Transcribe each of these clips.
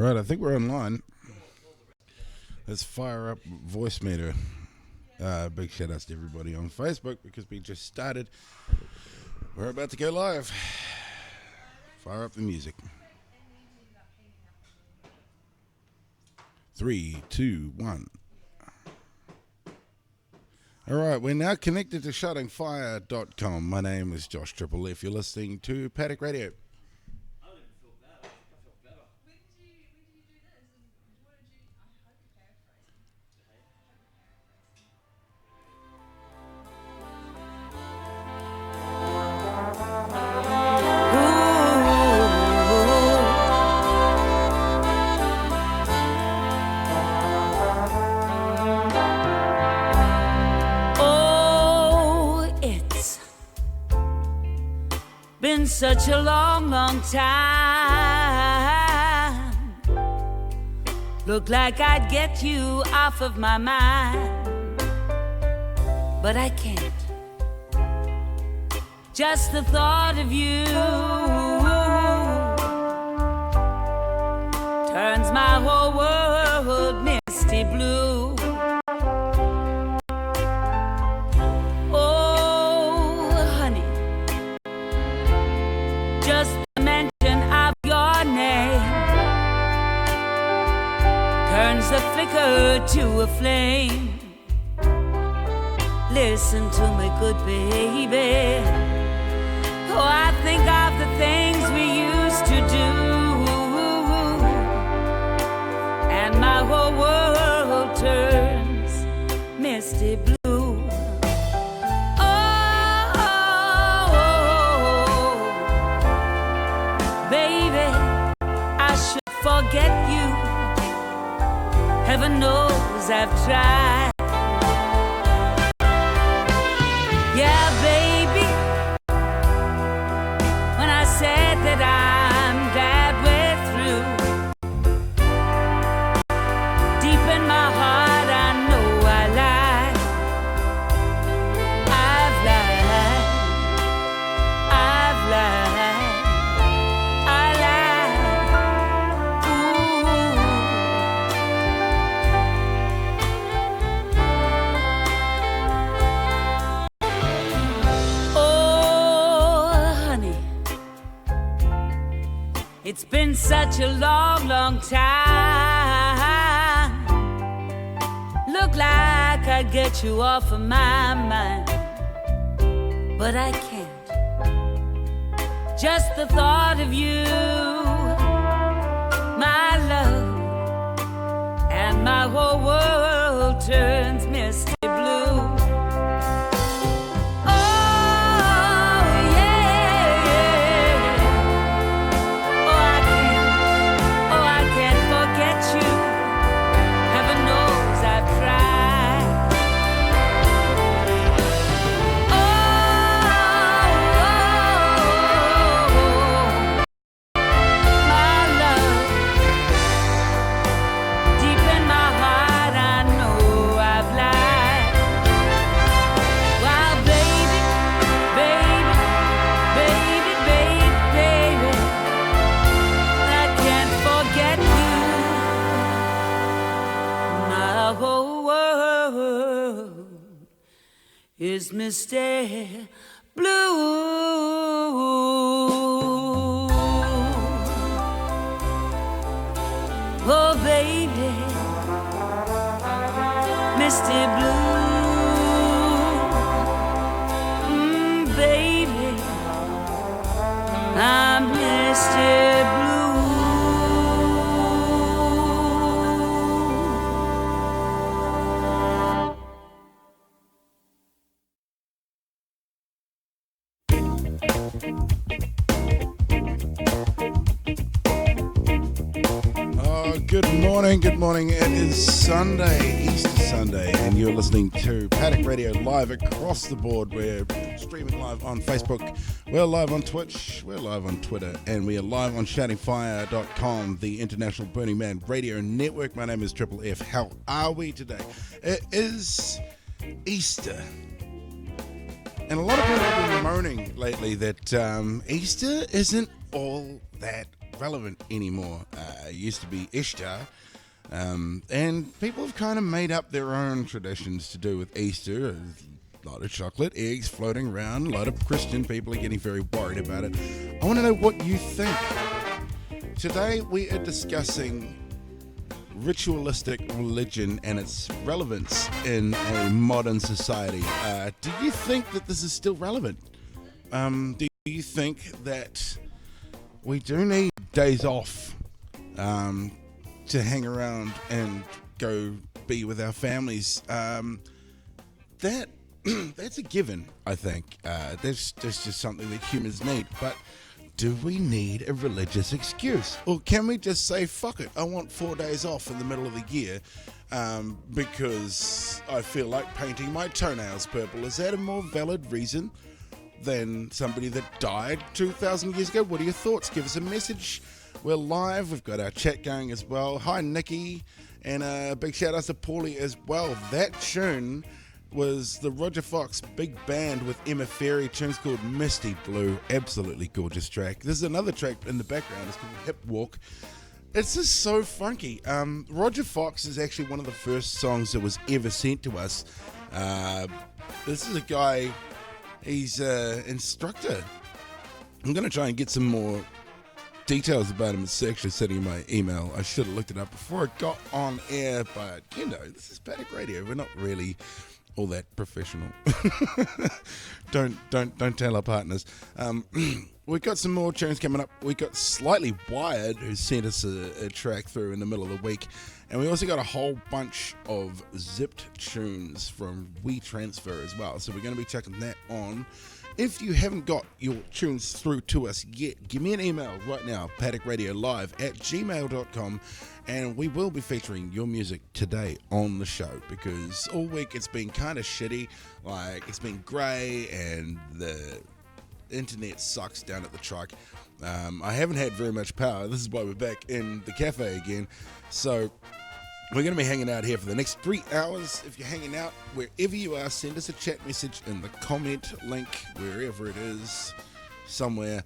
All right, I think we're online. Let's fire up voice meter. Big shout outs to everybody on Facebook because we just started. We're about to go live. Fire up the music. 3, 2, 1. All right, we're now connected to shoutingfire.com. My name is Josh Triple F. You're listening to Paddock Radio. Such a long, long time. Looked like I'd get you off of my mind, but I can't. Just the thought of you turns my whole world misty blue. A flicker to a flame. Listen to me, good baby. Oh, I think of the things we used to do, and my whole world turns misty blue. Oh, baby, I should forget you. Heaven knows I've tried. Yeah, baby, when I said that I'm glad we're through, deep in my heart I know I lied. I've lied. I've lied. I lied. It's been such a long, long time. Look like I'd get you off of my mind, but I can't. Just the thought of you, my love, and my whole world turns misty blue. Is misty blue. Oh baby, misty blue. Baby, I'm misty blue. Good morning. It is Sunday, Easter Sunday, and you're listening to Paddock Radio live across the board. We're streaming live on Facebook, we're live on Twitch, we're live on Twitter, and we are live on shoutingfire.com, the International Burning Man Radio Network. My name is Triple F. How are we today? It is Easter. And a lot of people have been moaning lately that Easter isn't all that relevant anymore. It used to be Ishtar. And people have kind of made up their own traditions to do with Easter. A lot of chocolate, eggs floating around. A lot of Christian people are getting very worried about it. I want to know what you think. Today we are discussing ritualistic religion and its relevance in a modern society. Do you think that this is still relevant? Do you think that we do need days off to hang around and go be with our families? That's a given, I think. That's just something that humans need. But do we need a religious excuse? Or can we just say, fuck it, I want 4 days off in the middle of the year because I feel like painting my toenails purple? Is that a more valid reason than somebody that died 2,000 years ago? What are your thoughts? Give us a message. We're live. We've got our chat going as well. Hi, Nikki. And a big shout out to Paulie as well. That tune was the Roger Fox big band with Emma Ferry. Tune's called Misty Blue. Absolutely gorgeous track. There's another track in the background. It's called Hip Walk. It's just so funky. Roger Fox is actually one of the first songs that was ever sent to us. This is a guy, he's an instructor. I'm going to try and get some more details about him. It's actually sitting in my email. I should have looked it up before I got on air, but you know, this is Paddock Radio. We're not really all that professional. Don't tell our partners. We've got some more tunes coming up. We got Slightly Wired, who sent us a track through in the middle of the week, and we also got a whole bunch of zipped tunes from WeTransfer as well. So we're going to be checking that on. If you haven't got your tunes through to us yet, give me an email right now, paddockRadioLive@gmail.com, and we will be featuring your music today on the show, because all week it's been kind of shitty. Like, it's been grey and the internet sucks down at the truck. I haven't had very much power. This is why we're back in the cafe again. So we're going to be hanging out here for the next 3 hours. If you're hanging out wherever you are, send us a chat message in the comment link, wherever it is, somewhere.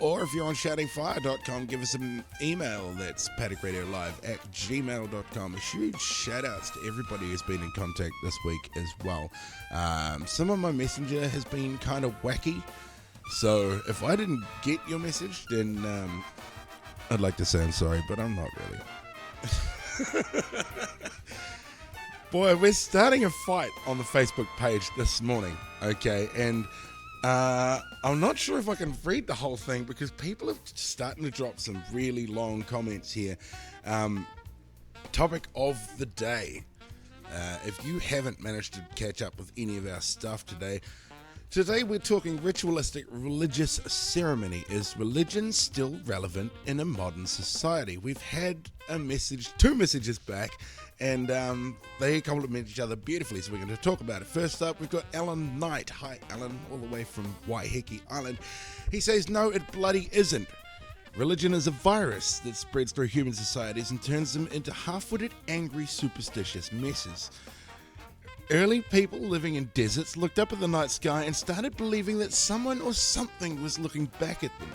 Or if you're on shoutingfire.com, give us an email. That's paddockRadioLive@gmail.com. A huge shout outs to everybody who's been in contact this week as well. Some of my messenger has been kind of wacky. So if I didn't get your message, then I'd like to say I'm sorry, but I'm not really. Boy, we're starting a fight on the Facebook page this morning, okay, and I'm not sure if I can read the whole thing because people are starting to drop some really long comments here. Topic of the day. If you haven't managed to catch up with any of our stuff today we're talking ritualistic religious ceremony. Is religion still relevant in a modern society? We've had two messages back, and they complement each other beautifully, so we're going to talk about it. First up, we've got Alan Knight. Hi, Alan, all the way from Waiheke Island. He says, no, it bloody isn't. Religion is a virus that spreads through human societies and turns them into half-witted, angry, superstitious messes. Early people living in deserts looked up at the night sky and started believing that someone or something was looking back at them.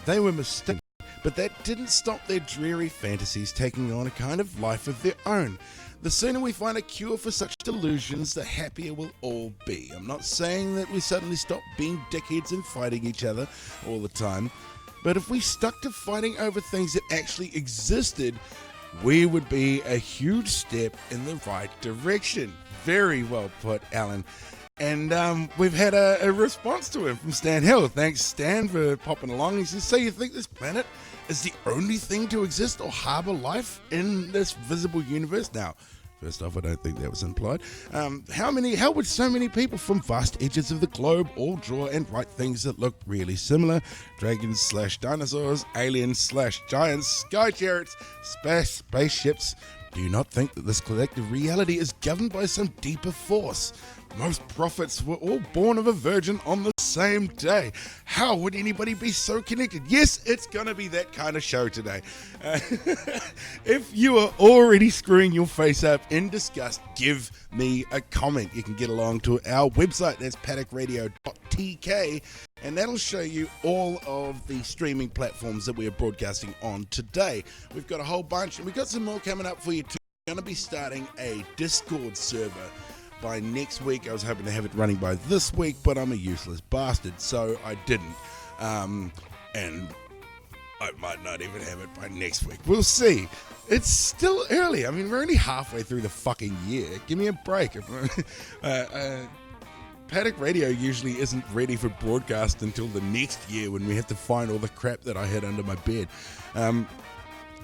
They were mistaken, but that didn't stop their dreary fantasies taking on a kind of life of their own. The sooner we find a cure for such delusions, the happier we'll all be. I'm not saying that we suddenly stop being dickheads and fighting each other all the time, but if we stuck to fighting over things that actually existed, we would be a huge step in the right direction. Very well put, Alan. And we've had a response to him from Stan Hill. Thanks, Stan, for popping along. He says, so you think this planet is the only thing to exist or harbour life in this visible universe? Now, first off, I don't think that was implied. How would so many people from vast edges of the globe all draw and write things that look really similar? Dragons/dinosaurs, aliens/giants, sky chariots, spaceships. Do you not think that this collective reality is governed by some deeper force? most prophets were all born of a virgin on the same day. How would anybody be so connected? Yes, it's going to be that kind of show today. If you are already screwing your face up in disgust, give me a comment. You can get along to our website, that's paddockradio.tk, and that'll show you all of the streaming platforms that we're broadcasting on today. We've got a whole bunch, and we've got some more coming up for you too. We're going to be starting a Discord server by next week. I was hoping to have it running by this week, but I'm a useless bastard, so I didn't. And I might not even have it by next week. We'll see. It's still early. I mean, we're only halfway through the fucking year. Give me a break. Paddock Radio usually isn't ready for broadcast until the next year when we have to find all the crap that I had under my bed.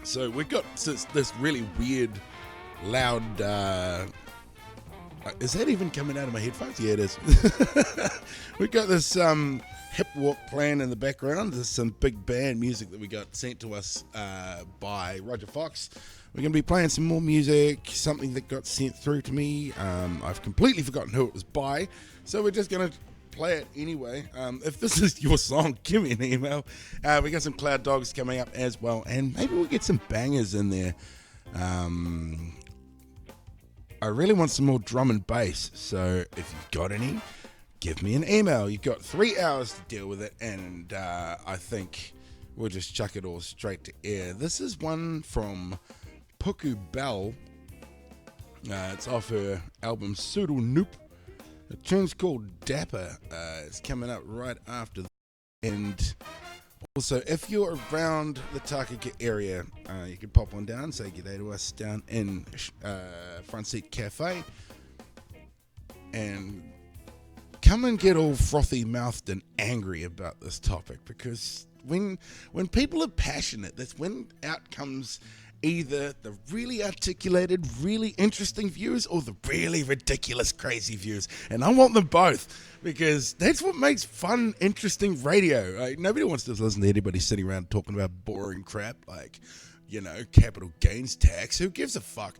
So we've got this really weird, loud... is that even coming out of my headphones? Yeah, it is. We've got this hip walk playing in the background. There's some big band music that we got sent to us by Roger Fox. We're going to be playing some more music, something that got sent through to me. I've completely forgotten who it was by, so we're just going to play it anyway. If this is your song, give me an email. We got some Cloud Dogs coming up as well, and maybe we'll get some bangers in there. I really want some more drum and bass, so if you've got any, give me an email. You've got 3 hours to deal with it, and I think we'll just chuck it all straight to air. This is one from Puku Bell. It's off her album Soodle Noop. The tune's called Dapper. It's coming up right after that. And also, if you're around the Takaka area, you can pop on down, say g'day to us down in Front Seat Cafe, and come and get all frothy-mouthed and angry about this topic, because when people are passionate, that's when out comes either the really articulated, really interesting views or the really ridiculous, crazy views. And I want them both, because that's what makes fun, interesting radio. Like, nobody wants to listen to anybody sitting around talking about boring crap like, you know, capital gains tax. Who gives a fuck?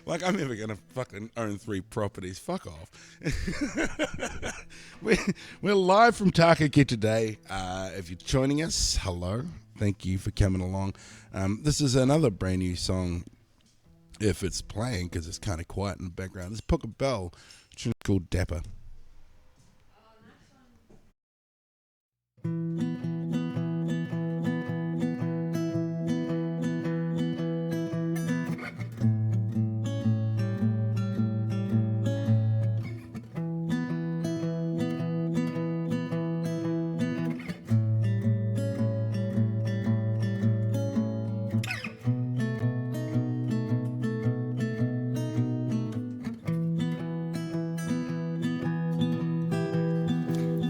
Like, I'm never going to fucking own 3 properties. Fuck off. We're live from Takaki today. If you're joining us, hello. Thank you for coming along. This is another brand new song, if it's playing, because it's kind of quiet in the background. This is Puka Bell, tune called Dapper.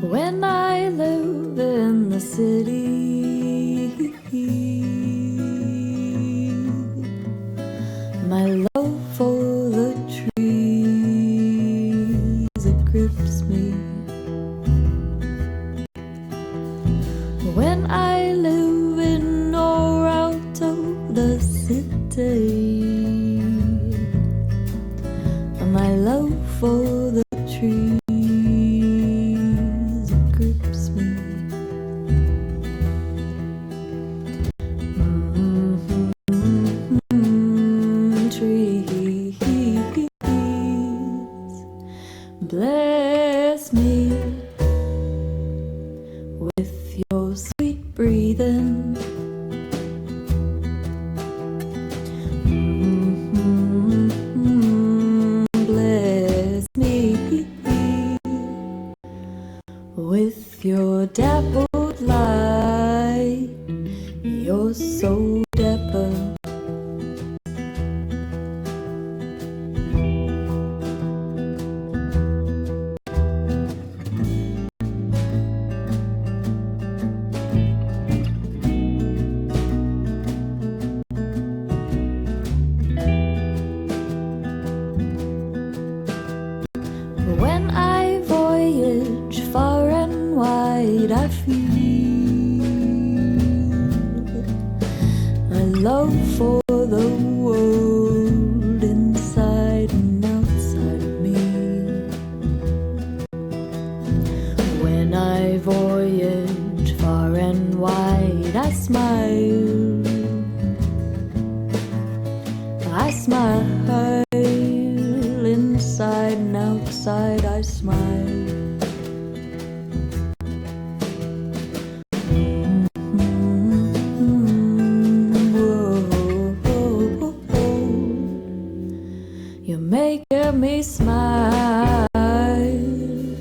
When I live in the city, my love for the trees, it grips me. When I live in or out of the city, my love for the trees bless me with your sweet breathing. Bless me with your dappled light. You're so dapper. When I voyage far and wide, I feel my love for the world inside and outside of me. smile. I smile inside and outside. I smile. You're making me smile.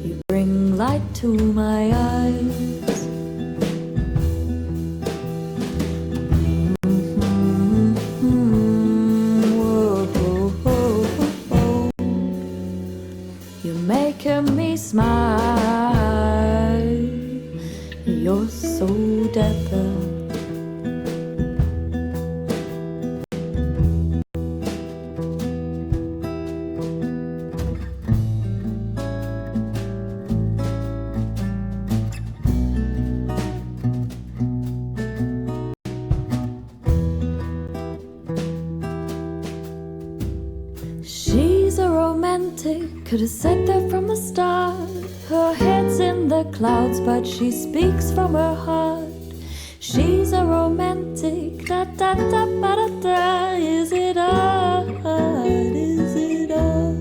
You bring light to my eyes. You're making me smile. You're so dapper. She's a romantic, could have said that from the start. Her head's in the clouds, but she speaks from her heart. She's a romantic, da da da ba da da. Is it odd? Is it odd?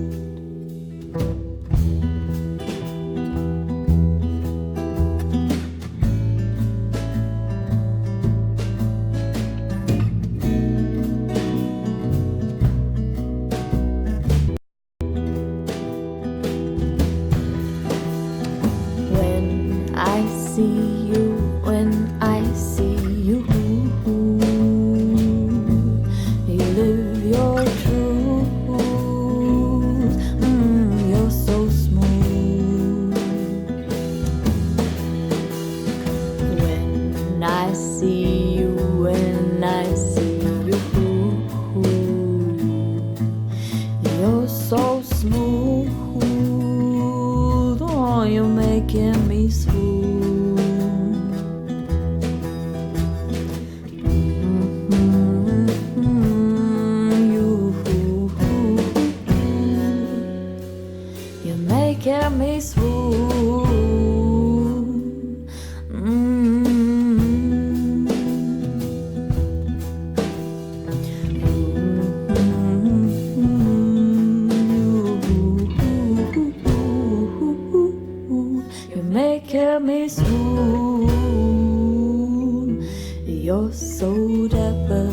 When I see you, you live your truth. You're so smooth. When I see you, when I see you, you're so smooth. Oh, you're making me swoon. Making me swoon. You're making me swoon. You're so dapper.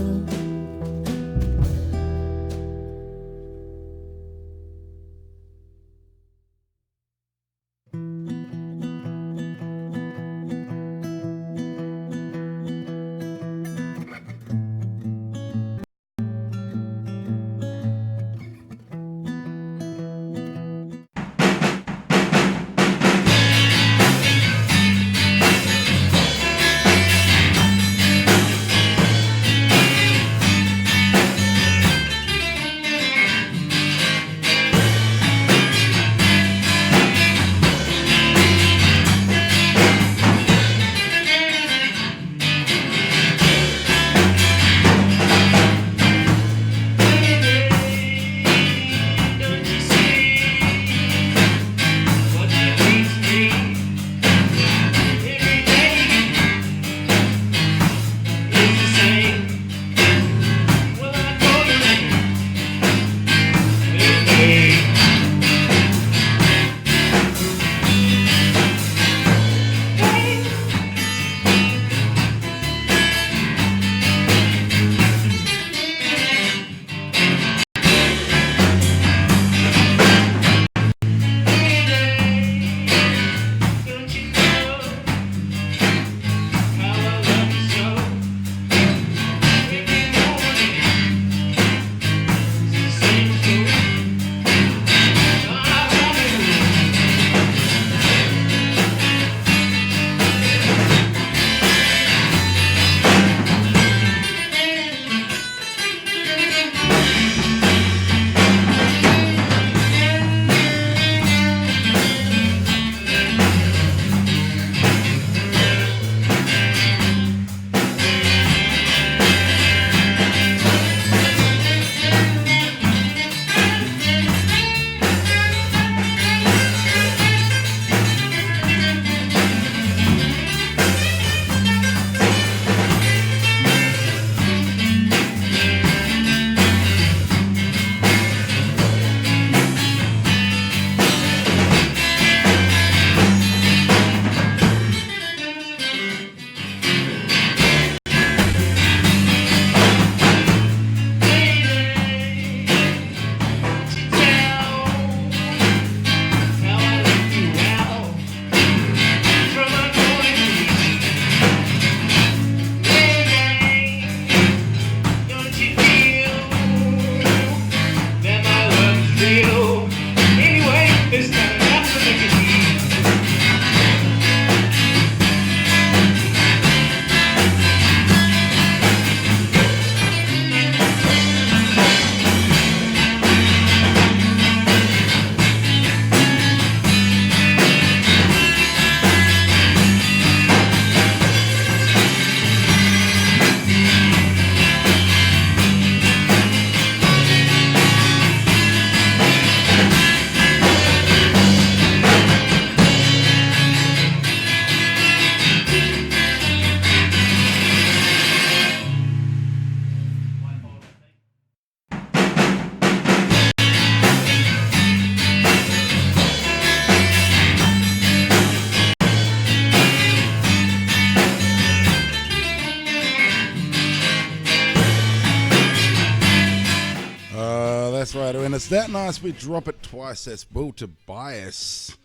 right, and it's that nice we drop it twice. That's Will Tobias.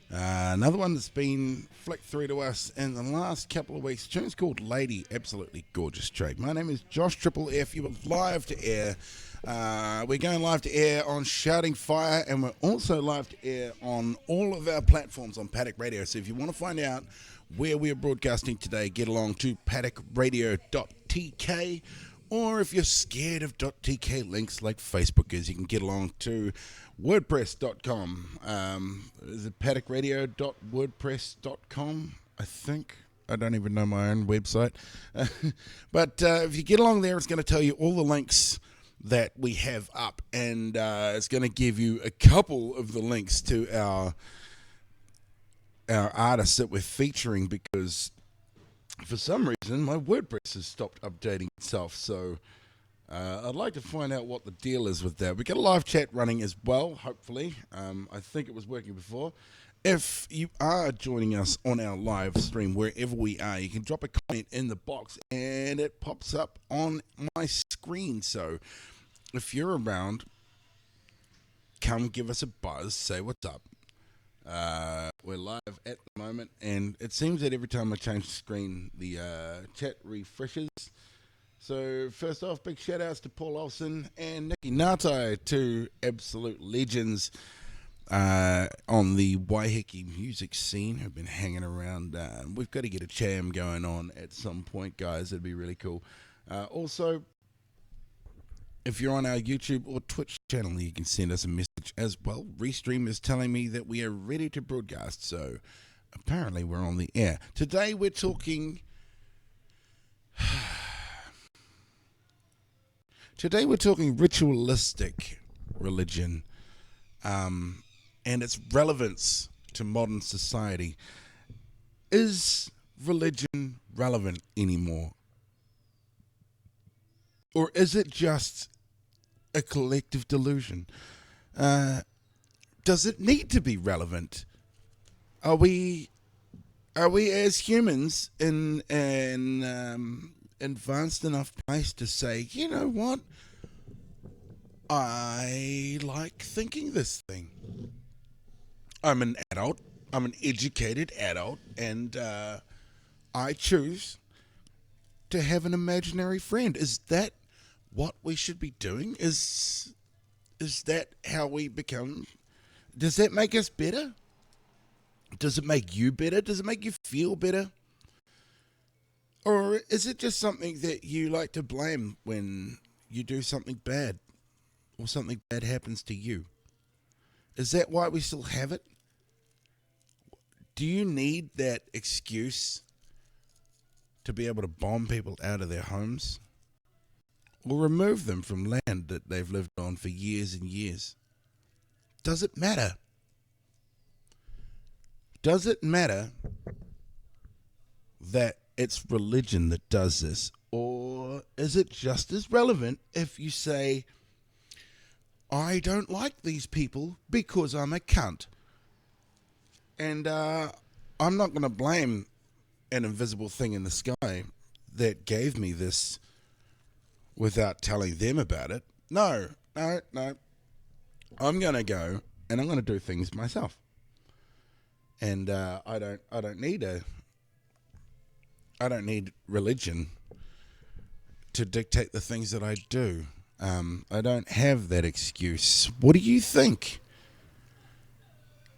Another one that's been flicked through to us in the last couple of weeks. The tune's called Lady. Absolutely gorgeous track. My name is Josh Triple F. You are live to air. We're going live to air on Shouting Fire, and we're also live to air on all of our platforms on Paddock Radio. So if you want to find out where we're broadcasting today, get along to paddockradio.tk. Or if you're scared of .tk links like Facebook is, you can get along to wordpress.com. Is it paddockradio.wordpress.com? I think. I don't even know my own website. But if you get along there, it's going to tell you all the links that we have up. And it's going to give you a couple of the links to our artists that we're featuring, because for some reason, my WordPress has stopped updating itself, so I'd like to find out what the deal is with that. We got a live chat running as well, hopefully. I think it was working before. If you are joining us on our live stream, wherever we are, you can drop a comment in the box, and it pops up on my screen. So if you're around, come give us a buzz, say what's up. We're live at the moment, and it seems that every time I change the screen, the chat refreshes. So first off, big shout outs to Paul Olsen and Nikki Natai, two absolute legends on the Waiheke music scene who've been hanging around. We've got to get a jam going on at some point, guys. It'd be really cool. Also, if you're on our YouTube or Twitch channel, you can send us a message as well. Restream is telling me that we are ready to broadcast, so apparently we're on the air. Today we're talking... ritualistic religion and its relevance to modern society. Is religion relevant anymore? Or is it just a collective delusion? Does it need to be relevant? Are we as humans in an advanced enough place to say, you know what? I like thinking this thing. I'm an adult. I'm an educated adult, and I choose to have an imaginary friend. Is that what we should be doing? Is that how we become? Does that make us better? Does it make you better? Does it make you feel better? Or is it just something that you like to blame when you do something bad or something bad happens to you? Is that why we still have it? Do you need that excuse to be able to bomb people out of their homes? Or remove them from land that they've lived on for years and years? Does it matter? Does it matter that it's religion that does this? Or is it just as relevant if you say, I don't like these people because I'm a cunt? And I'm not going to blame an invisible thing in the sky that gave me this without telling them about it. No. I'm going to go and I'm going to do things myself. And I don't need religion to dictate the things that I do. I don't have that excuse. What do you think?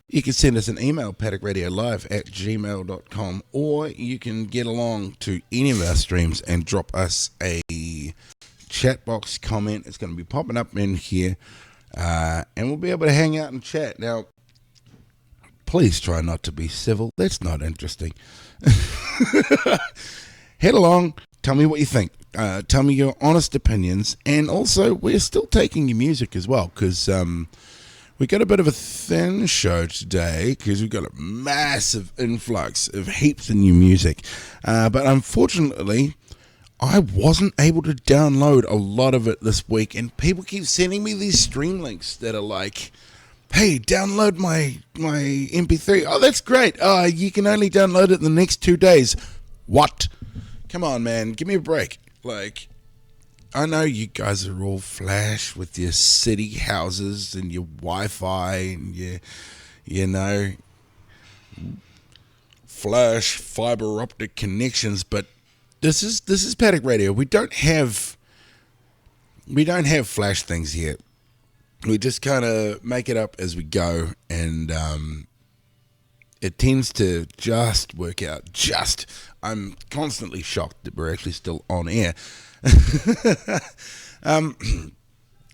You can send us an email, paddockradiolive@gmail.com, or you can get along to any of our streams and drop us a chat box comment. It's going to be popping up in here, and we'll be able to hang out and chat. Now, please try not to be civil. That's not interesting. Head along. Tell me what you think. Tell me your honest opinions. And also, we're still taking your music as well, because we got a bit of a thin show today, because we've got a massive influx of heaps of new music. But unfortunately, I wasn't able to download a lot of it this week, and people keep sending me these stream links that are like, hey, download my MP3. Oh, that's great. You can only download it in the next 2 days. What? Come on, man. Give me a break. Like, I know you guys are all flash with your city houses and your Wi-Fi and your, flash fiber optic connections, but this is Paddock Radio. We don't have flash things here. We just kind of make it up as we go, and it tends to just work out. I'm constantly shocked that we're actually still on air.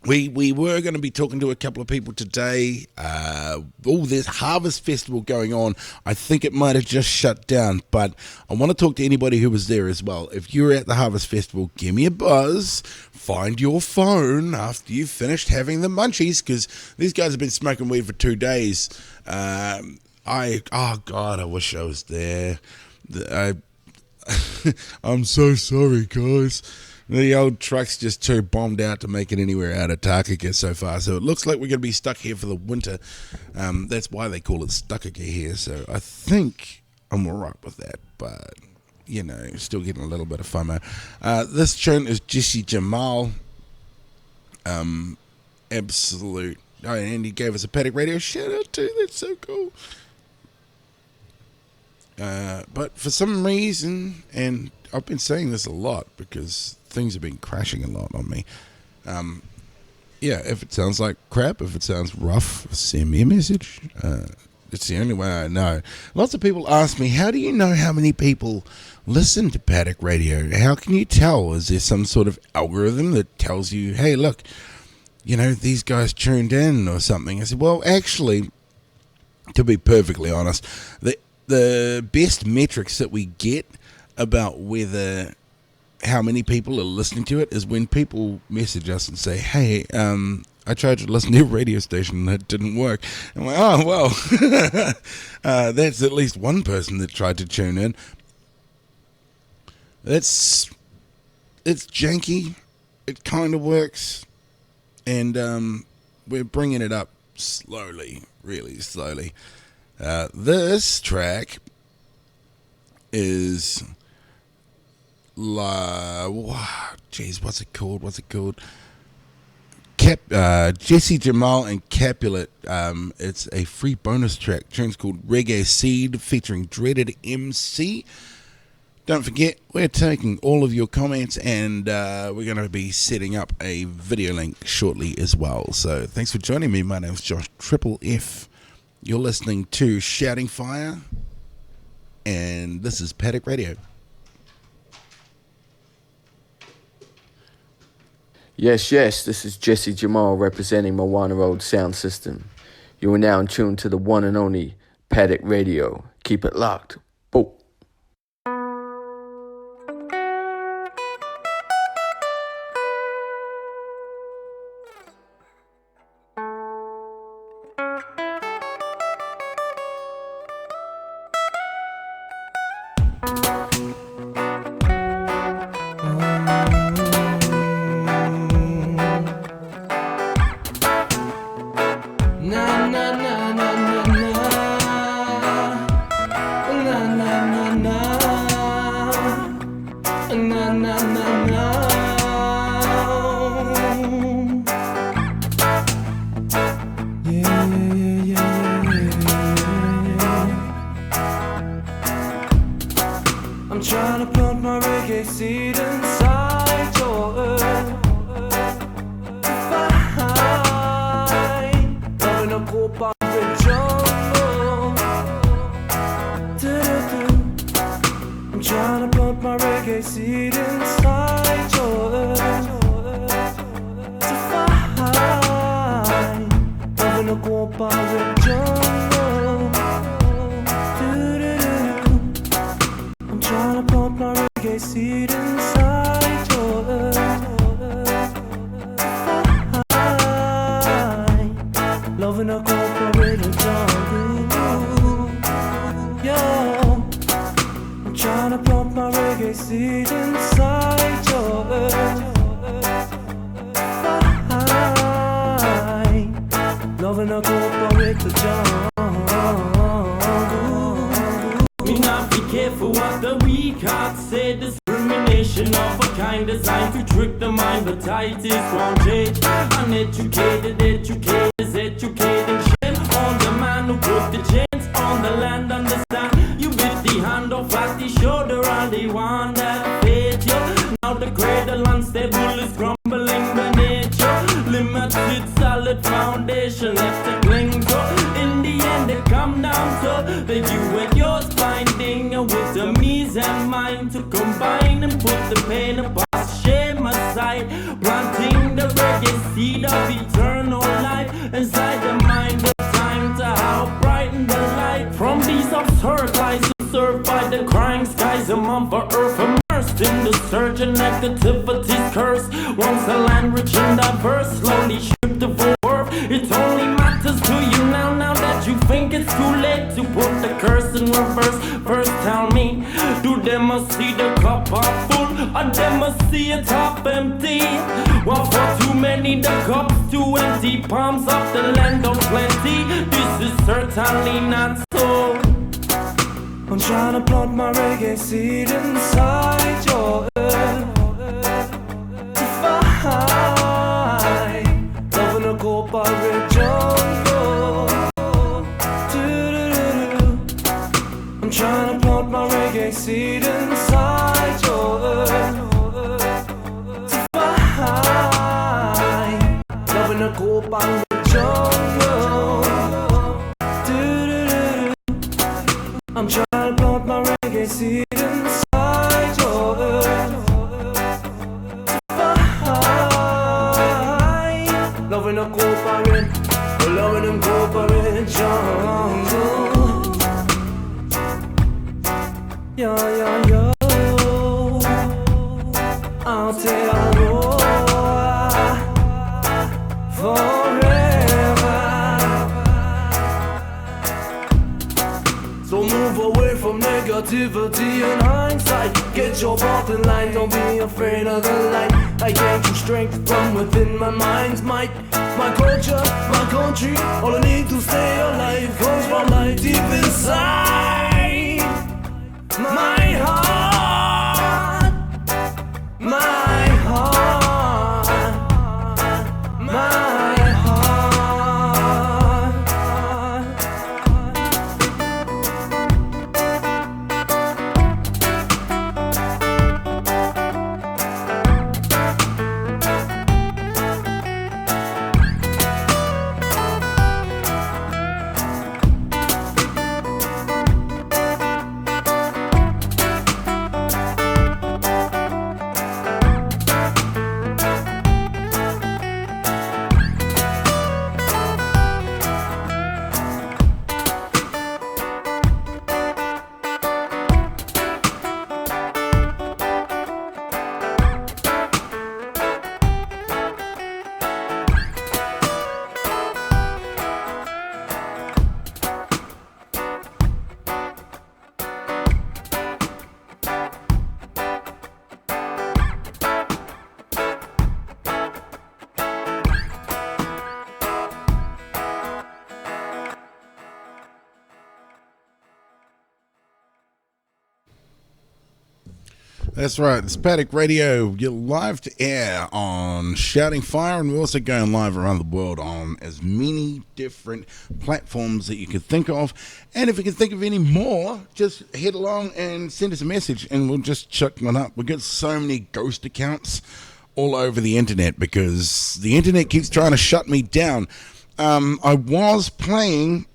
We were going to be talking to a couple of people today. There's Harvest Festival going on. I think it might have just shut down, but I want to talk to anybody who was there as well. If you're at the Harvest Festival, give me a buzz. Find your phone after you've finished having the munchies, because these guys have been smoking weed for 2 days. I wish I was there. I'm so sorry, guys. The old truck's just too bombed out to make it anywhere out of Takaka so far. So it looks like we're going to be stuck here for the winter. That's why they call it Stuckaka here. So I think I'm all right with that. But, still getting a little bit of FOMO. This tune is Jesse Jamal. Absolute. Oh, and he gave us a Paddock Radio shout out too. That's so cool. But for some reason, and I've been saying this a lot because things have been crashing a lot on me. If it sounds like crap, if it sounds rough, send me a message. It's the only way I know. Lots of people ask me, how do you know how many people listen to Paddock Radio? How can you tell? Is there some sort of algorithm that tells you, hey, look, these guys tuned in or something? I said, well, actually, to be perfectly honest, the best metrics that we get about how many people are listening to it is when people message us and say, hey, I tried to listen to your radio station and it didn't work. I'm like, oh, well, that's at least one person that tried to tune in. It's janky. It kind of works. And we're bringing it up slowly, really slowly. This track is what's it called? Jesse Jamal and Capulet. It's a free bonus track. Tune's called Reggae Seed featuring Dreaded MC. Don't forget, we're taking all of your comments, and we're going to be setting up a video link shortly as well. So thanks for joining me. My name's Josh Triple F. You're listening to Shouting Fire, and this is Paddock Radio. Yes, this is Jesse Jamal representing Moana Road Sound System. You are now in tune to the one and only Paddock Radio. Keep it locked. Boom. Trying to put my reggae seed inside your mankind designed to trick the mind, but tight is wrong change. Uneducated, educated is educating. Shame on the man who put the chains on the land. Understand, you bit the hand off at the shoulder and the one that fed you. Now the cradle unstable is crumbling beneath you. Limited solid foundation left to cling to. In the end it come down to the you and yours finding a wisdom, ease and mind to combine and put the pain past shame aside, planting the reggae seed of eternal life inside the mind of time to help brighten the light from these absurd lies served by the crying skies. A mother earth immersed in the surge and negativity's curse. Once a land rich and diverse, slowly stripped of worth. It only matters to you now that you think it's too late to put the curse in reverse. First tell me, do they must see the cup half full, or they must see it half empty? Well, for too many the cup's too empty, palms of the land of plenty. This is certainly not so. I'm trying to plant my reggae seed inside your earth to find love in a corporate jungle. I'm trying to plant my reggae seed inside your earth to find love in a corporate jungle. I'm trying to plant my reggae seed inside your earth to find love in a corporate, love in a corporate jungle. Yo, I'll tell you forever. So move away from negativity and hindsight. Get your path in line, don't be afraid of the light. I gain true strength from within my mind's might. My culture, my country, all I need to stay alive comes from life deep inside my heart, my heart, my heart. That's right, it's Paddock Radio. You're live to air on Shouting Fire, and we're also going live around the world on as many different platforms that you can think of. And if you can think of any more, just head along and send us a message, and we'll just chuck one up. We've got so many ghost accounts all over the internet because the internet keeps trying to shut me down. I was playing,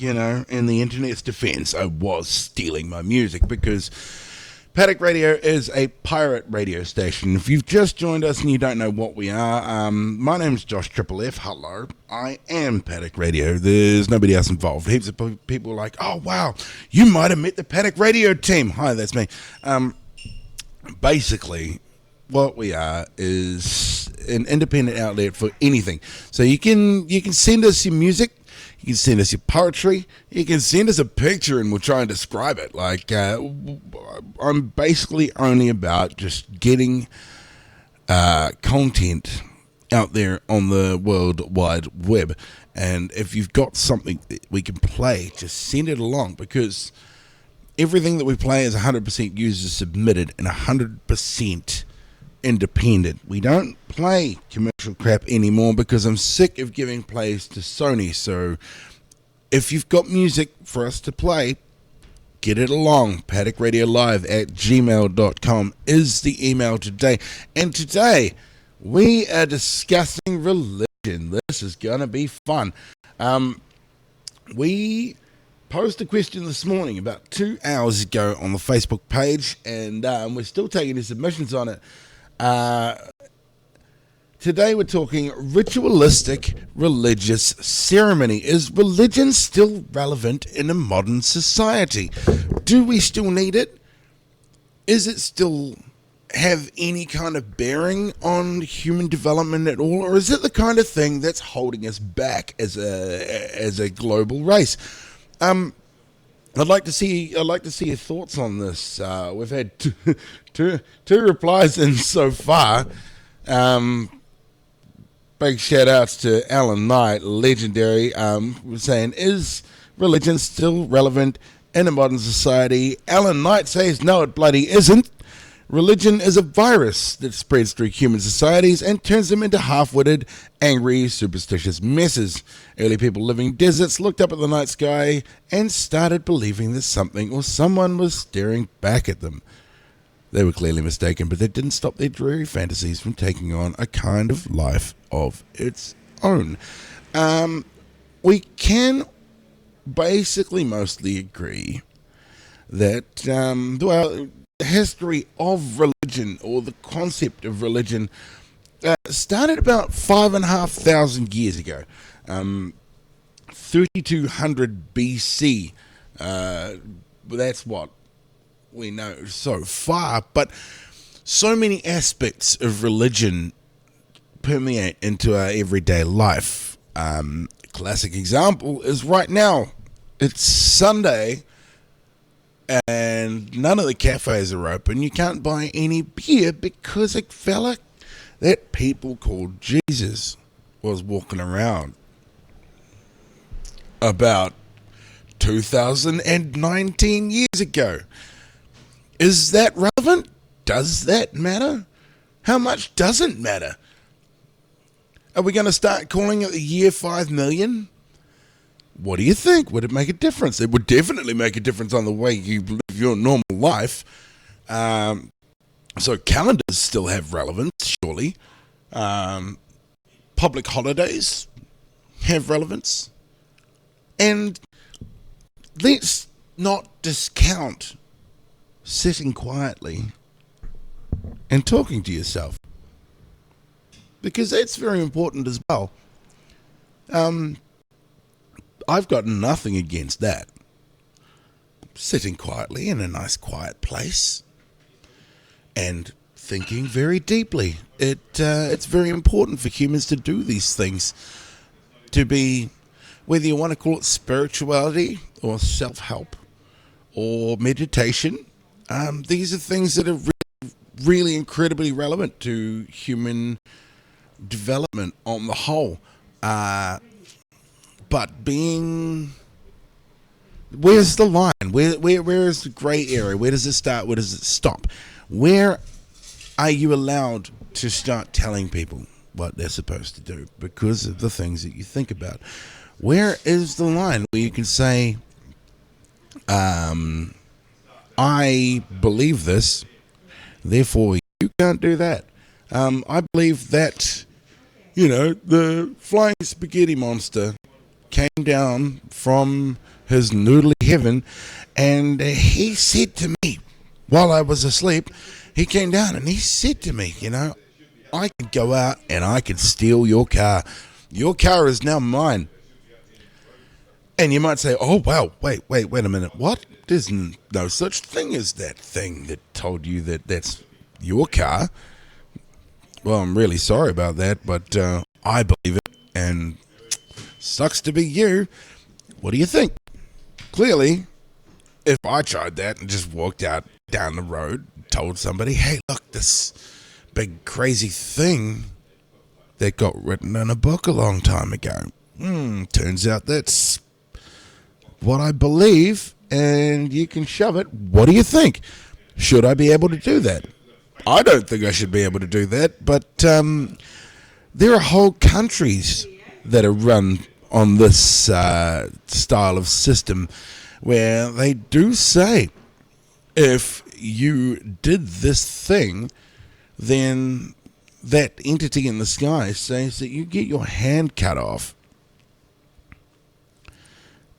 in the internet's defense, I was stealing my music because Paddock Radio is a pirate radio station. If you've just joined us and you don't know what we are, my name's Josh Triple F. Hello. I am Paddock Radio. There's nobody else involved. Heaps of people are like, oh, wow, you might have met the Paddock Radio team. Hi, that's me. Basically, what we are is an independent outlet for anything. So you can send us your music. You can send us your poetry. You can send us a picture and we'll try and describe it. Like, I'm basically only about just getting content out there on the World Wide Web. And if you've got something that we can play, just send it along because everything that we play is 100% user submitted and 100% independent. We don't play commercial crap anymore because I'm sick of giving plays to Sony. So if you've got music for us to play, get it along. PaddockRadioLive@gmail.com is the email today. And today we are discussing religion. This is going to be fun. We posed a question this morning about 2 hours ago on the Facebook page, and we're still taking the submissions on it. Today we're talking ritualistic religious ceremony. Is religion still relevant in a modern society? Do we still need it? Is it still have any kind of bearing on human development at all, or is it the kind of thing that's holding us back as a global race? I'd like to see your thoughts on this. We've had two replies in so far. Big shout outs to Alan Knight, legendary, saying, is religion still relevant in a modern society? Alan Knight says, no, it bloody isn't. Religion is a virus that spreads through human societies and turns them into half-witted, angry, superstitious messes. Early people living in deserts looked up at the night sky and started believing that something or someone was staring back at them. They were clearly mistaken, but that didn't stop their dreary fantasies from taking on a kind of life of its own. We can basically mostly agree that, the history of religion, or the concept of religion, started about 5,500 years ago, 3200 BC. That's what we know so far, but so many aspects of religion permeate into our everyday life. Classic example is right now. It's Sunday, and none of the cafes are open. You can't buy any beer because a fella that people called Jesus was walking around about 2019 years ago. Is that relevant? Does that matter? How much doesn't matter? Are we going to start calling it the year 5 million? What do you think? Would it make a difference? It would definitely make a difference on the way you live your normal life. So calendars still have relevance, surely. Public holidays have relevance. And let's not discount sitting quietly and talking to yourself, because that's very important as well. I've got nothing against that. Sitting quietly in a nice quiet place and thinking very deeply. It's very important for humans to do these things, to be, whether you want to call it spirituality or self-help or meditation. These are things that are really incredibly relevant to human development on the whole. But where's the line? Where is the grey area? Where does it start? Where does it stop? Where are you allowed to start telling people what they're supposed to do because of the things that you think about? Where is the line where you can say, I believe this, therefore you can't do that. I believe that, the flying spaghetti monster came down from his noodly heaven, and he said to me, while I was asleep, he came down and he said to me, I could go out and I could steal your car. Your car is now mine. And you might say, oh, wow, wait a minute. What? There's no such thing as that thing that told you that that's your car. Well, I'm really sorry about that, but I believe it, and sucks to be you. What do you think? Clearly, if I tried that and just walked out down the road, told somebody, hey, look, this big crazy thing that got written in a book a long time ago. Turns out that's what I believe, and you can shove it. What do you think? Should I be able to do that? I don't think I should be able to do that, but there are whole countries that are run on this style of system where they do say, if you did this thing, then that entity in the sky says that you get your hand cut off.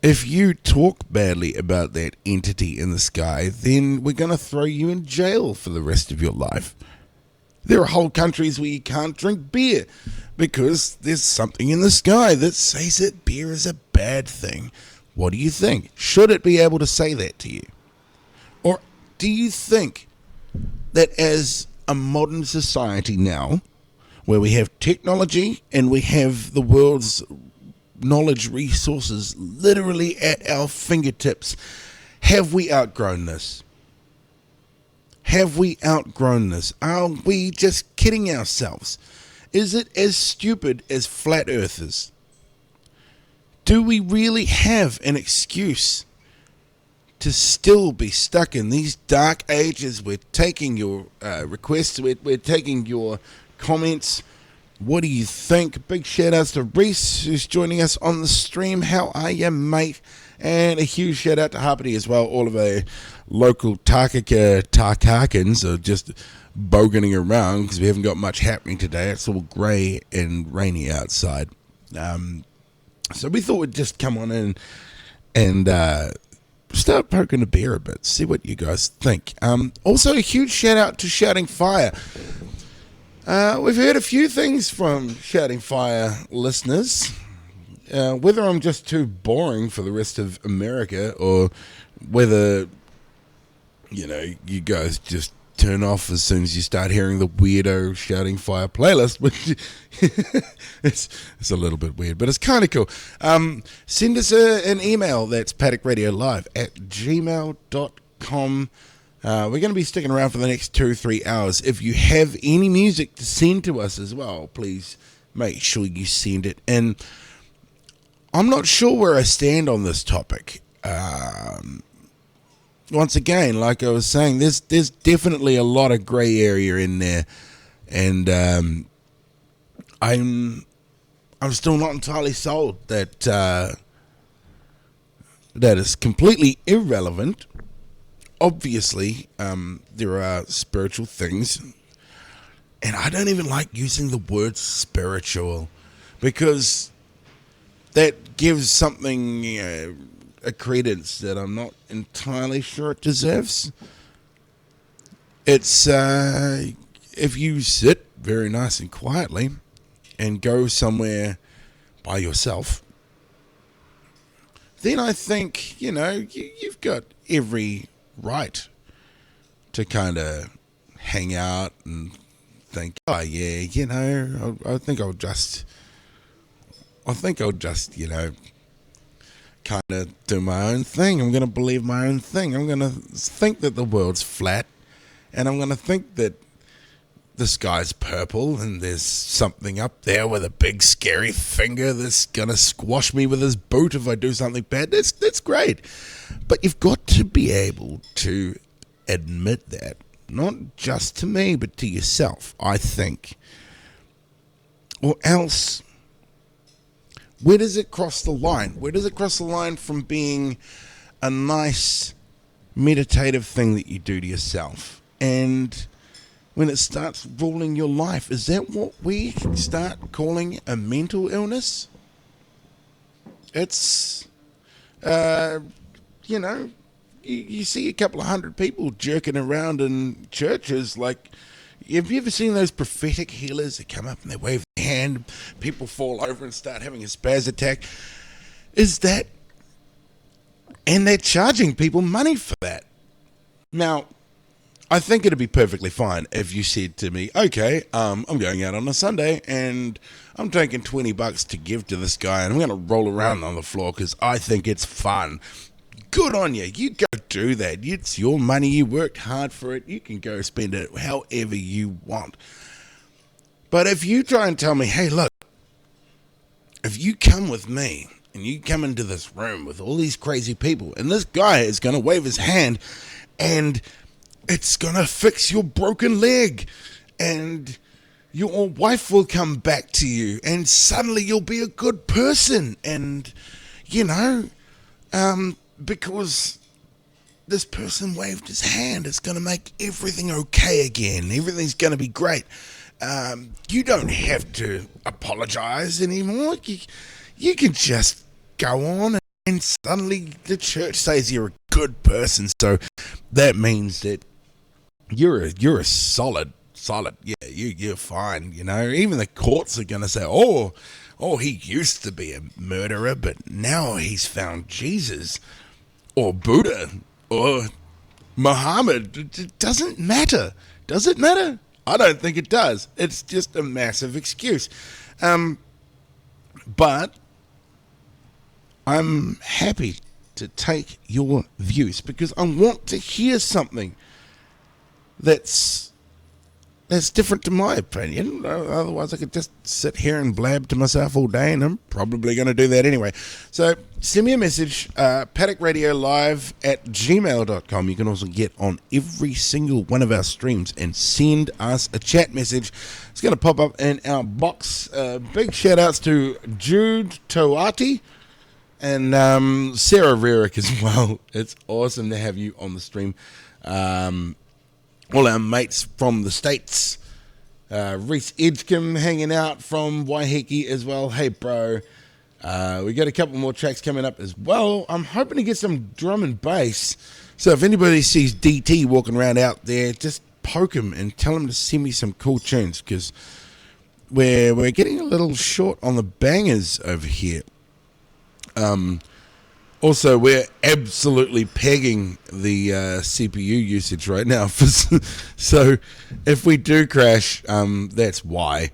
If you talk badly about that entity in the sky, then we're going to throw you in jail for the rest of your life. There are whole countries where you can't drink beer because there's something in the sky that says that beer is a bad thing. What do you think? Should it be able to say that to you? Or do you think that as a modern society now, where we have technology and we have the world's knowledge resources literally at our fingertips, have we outgrown this? Have we outgrown this? Are we just kidding ourselves? Is it as stupid as flat earthers? Do we really have an excuse to still be stuck in these dark ages? We're taking your requests, we're taking your comments. What do you think? Big shout outs to Reese, who's joining us on the stream. How are you, mate? And a huge shout out to Harpity as well. All of our local Tarkakans are just boganing around because we haven't got much happening today. It's all grey and rainy outside. So we thought we'd just come on in and start poking the bear a bit, see what you guys think. Also, a huge shout out to Shouting Fire. We've heard a few things from Shouting Fire listeners. Whether I'm just too boring for the rest of America or whether, you guys just turn off as soon as you start hearing the weirdo Shouting Fire playlist, which it's a little bit weird, but it's kind of cool. Send us an email. That's paddockradiolive@gmail.com. We're going to be sticking around for the next 2 or 3 hours. If you have any music to send to us as well, please make sure you send it. And I'm not sure where I stand on this topic. Once again, like I was saying, there's definitely a lot of grey area in there, and I'm still not entirely sold that that is completely irrelevant. Obviously, there are spiritual things, and I don't even like using the word spiritual because that gives something a credence that I'm not entirely sure it deserves. It's if you sit very nice and quietly and go somewhere by yourself, then I think, you've got every right to kind of hang out and think, oh yeah, I think I'll just kind of do my own thing. I'm going to believe my own thing. I'm going to think that the world's flat, and I'm going to think that the sky's purple and there's something up there with a big scary finger that's going to squash me with his boot if I do something bad. That's great. But you've got to be able to admit that, not just to me, but to yourself, I think. Or else, where does it cross the line? Where does it cross the line from being a nice meditative thing that you do to yourself, and when it starts ruling your life? Is that what we start calling a mental illness? It's, you see a couple of hundred people jerking around in churches. Like, have you ever seen those prophetic healers that come up and they wave their hand, people fall over and start having a spaz attack? Is that, and they're charging people money for that. Now, I think it'd be perfectly fine if you said to me, okay, I'm going out on a Sunday and I'm taking $20 to give to this guy and I'm going to roll around on the floor because I think it's fun. Good on you. You go do that. It's your money. You worked hard for it. You can go spend it however you want. But if you try and tell me, hey, look, if you come with me, and you come into this room with all these crazy people, and this guy is going to wave his hand, and it's going to fix your broken leg, and your wife will come back to you, and suddenly you'll be a good person, and, because this person waved his hand, it's going to make everything okay again. Everything's going to be great. You don't have to apologize anymore. You can just go on, and suddenly the church says you're a good person. So that means that you're a solid. Yeah, you're fine. Even the courts are going to say, oh, he used to be a murderer, but now he's found Jesus or Buddha or Muhammad. It doesn't matter. Does it matter? I don't think it does. It's just a massive excuse. But I'm happy to take your views because I want to hear something that's different to my opinion. Otherwise, I could just sit here and blab to myself all day, and I'm probably going to do that anyway. So send me a message, paddockRadioLive@gmail.com. You can also get on every single one of our streams and send us a chat message. It's going to pop up in our box. Big shout outs to Jude Toati and Sarah Rerick as well. It's awesome to have you on the stream. All our mates from the States. Reese Edgecombe hanging out from Waiheke as well. Hey, bro. We got a couple more tracks coming up as well. I'm hoping to get some drum and bass. So if anybody sees DT walking around out there, just poke him and tell him to send me some cool tunes because we're getting a little short on the bangers over here. Also, we're absolutely pegging the CPU usage right now. So if we do crash, that's why.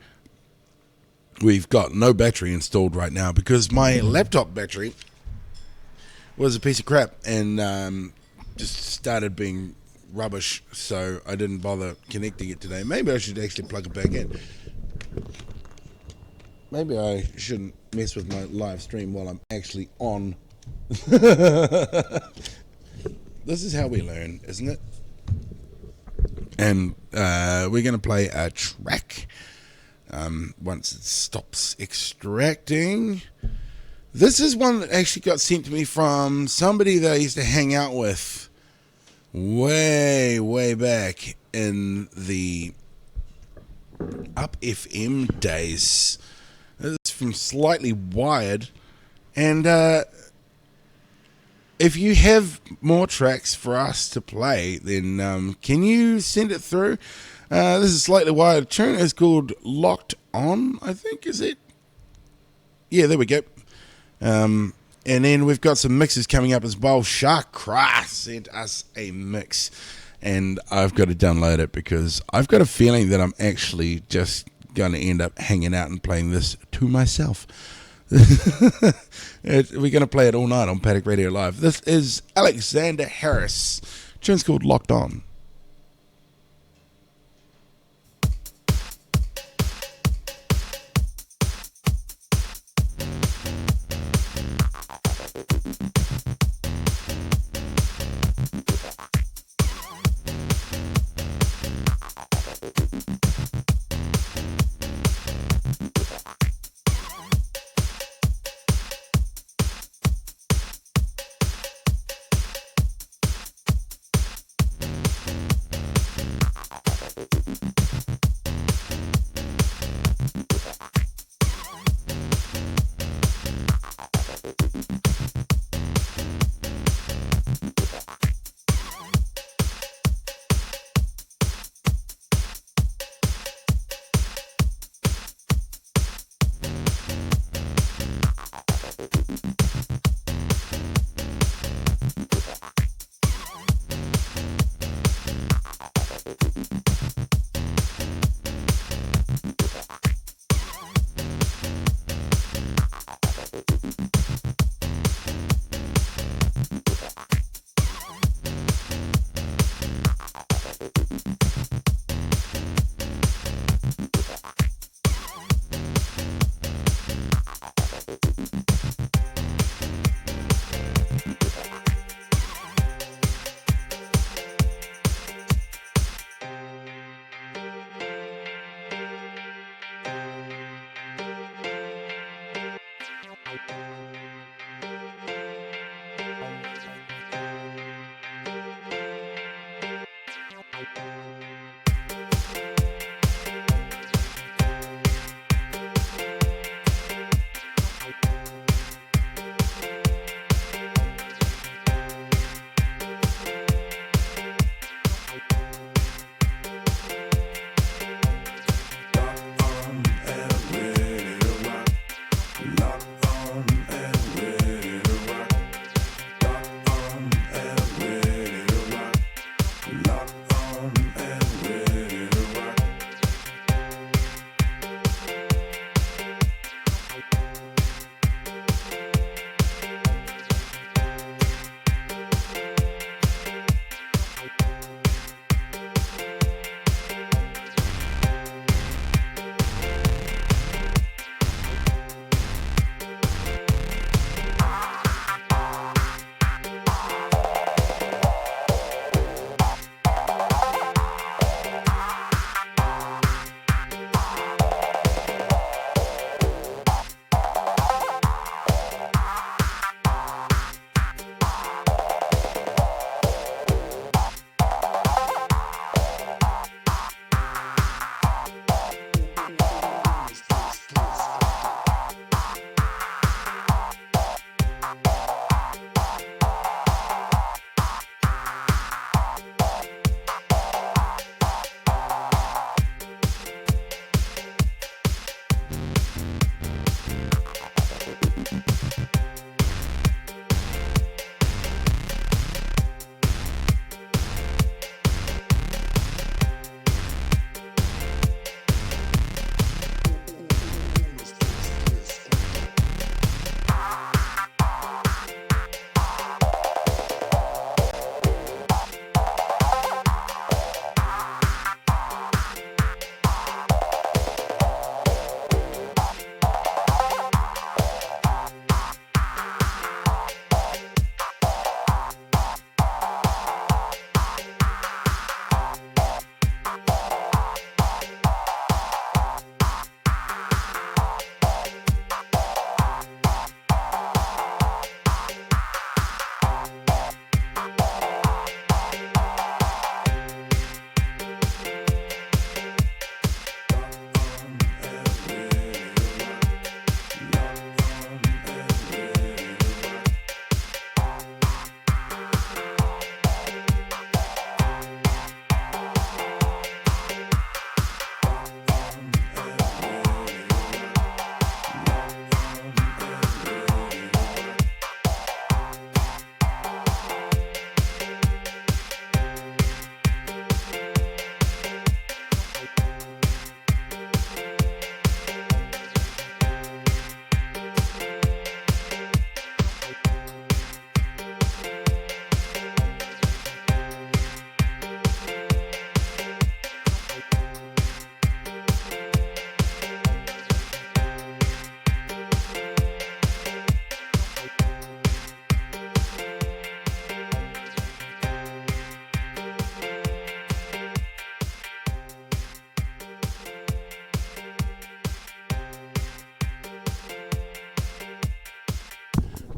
We've got no battery installed right now because my laptop battery was a piece of crap and just started being rubbish, so I didn't bother connecting it today. Maybe I should actually plug it back in. Maybe I shouldn't mess with my live stream while I'm actually on. This is how we learn, isn't it? And we're going to play a track once it stops extracting. This is one that actually got sent to me from somebody that I used to hang out with way back in the Up FM days. It's from Slightly Wired. And if you have more tracks for us to play, then can you send it through? This is Slightly Wired. Tune is called Locked On, I think, is it? Yeah, there we go. And then we've got some mixes coming up as well. Shark Cry sent us a mix, and I've got to download it because I've got a feeling that I'm actually just going to end up hanging out and playing this to myself. We're going to play it all night on Paddock Radio Live. This is Alexander Harris. Tune's called Locked On.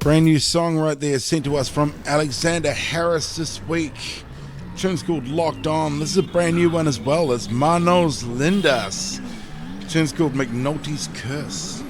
Brand new song right there sent to us from Alexander Harris this week. Tune's called Locked On. This is a brand new one as well. It's Manos Lindas. Tune's called McNulty's Curse.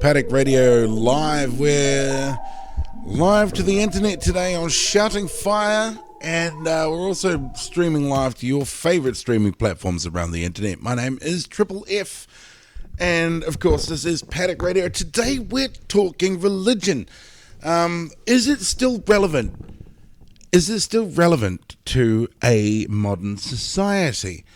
Paddock Radio live. We're live to the internet today on Shouting Fire, and we're also streaming live to your favourite streaming platforms around the internet. My name is Triple F, and of course this is Paddock Radio. Today we're talking religion. Is it still relevant? Is it still relevant to a modern society?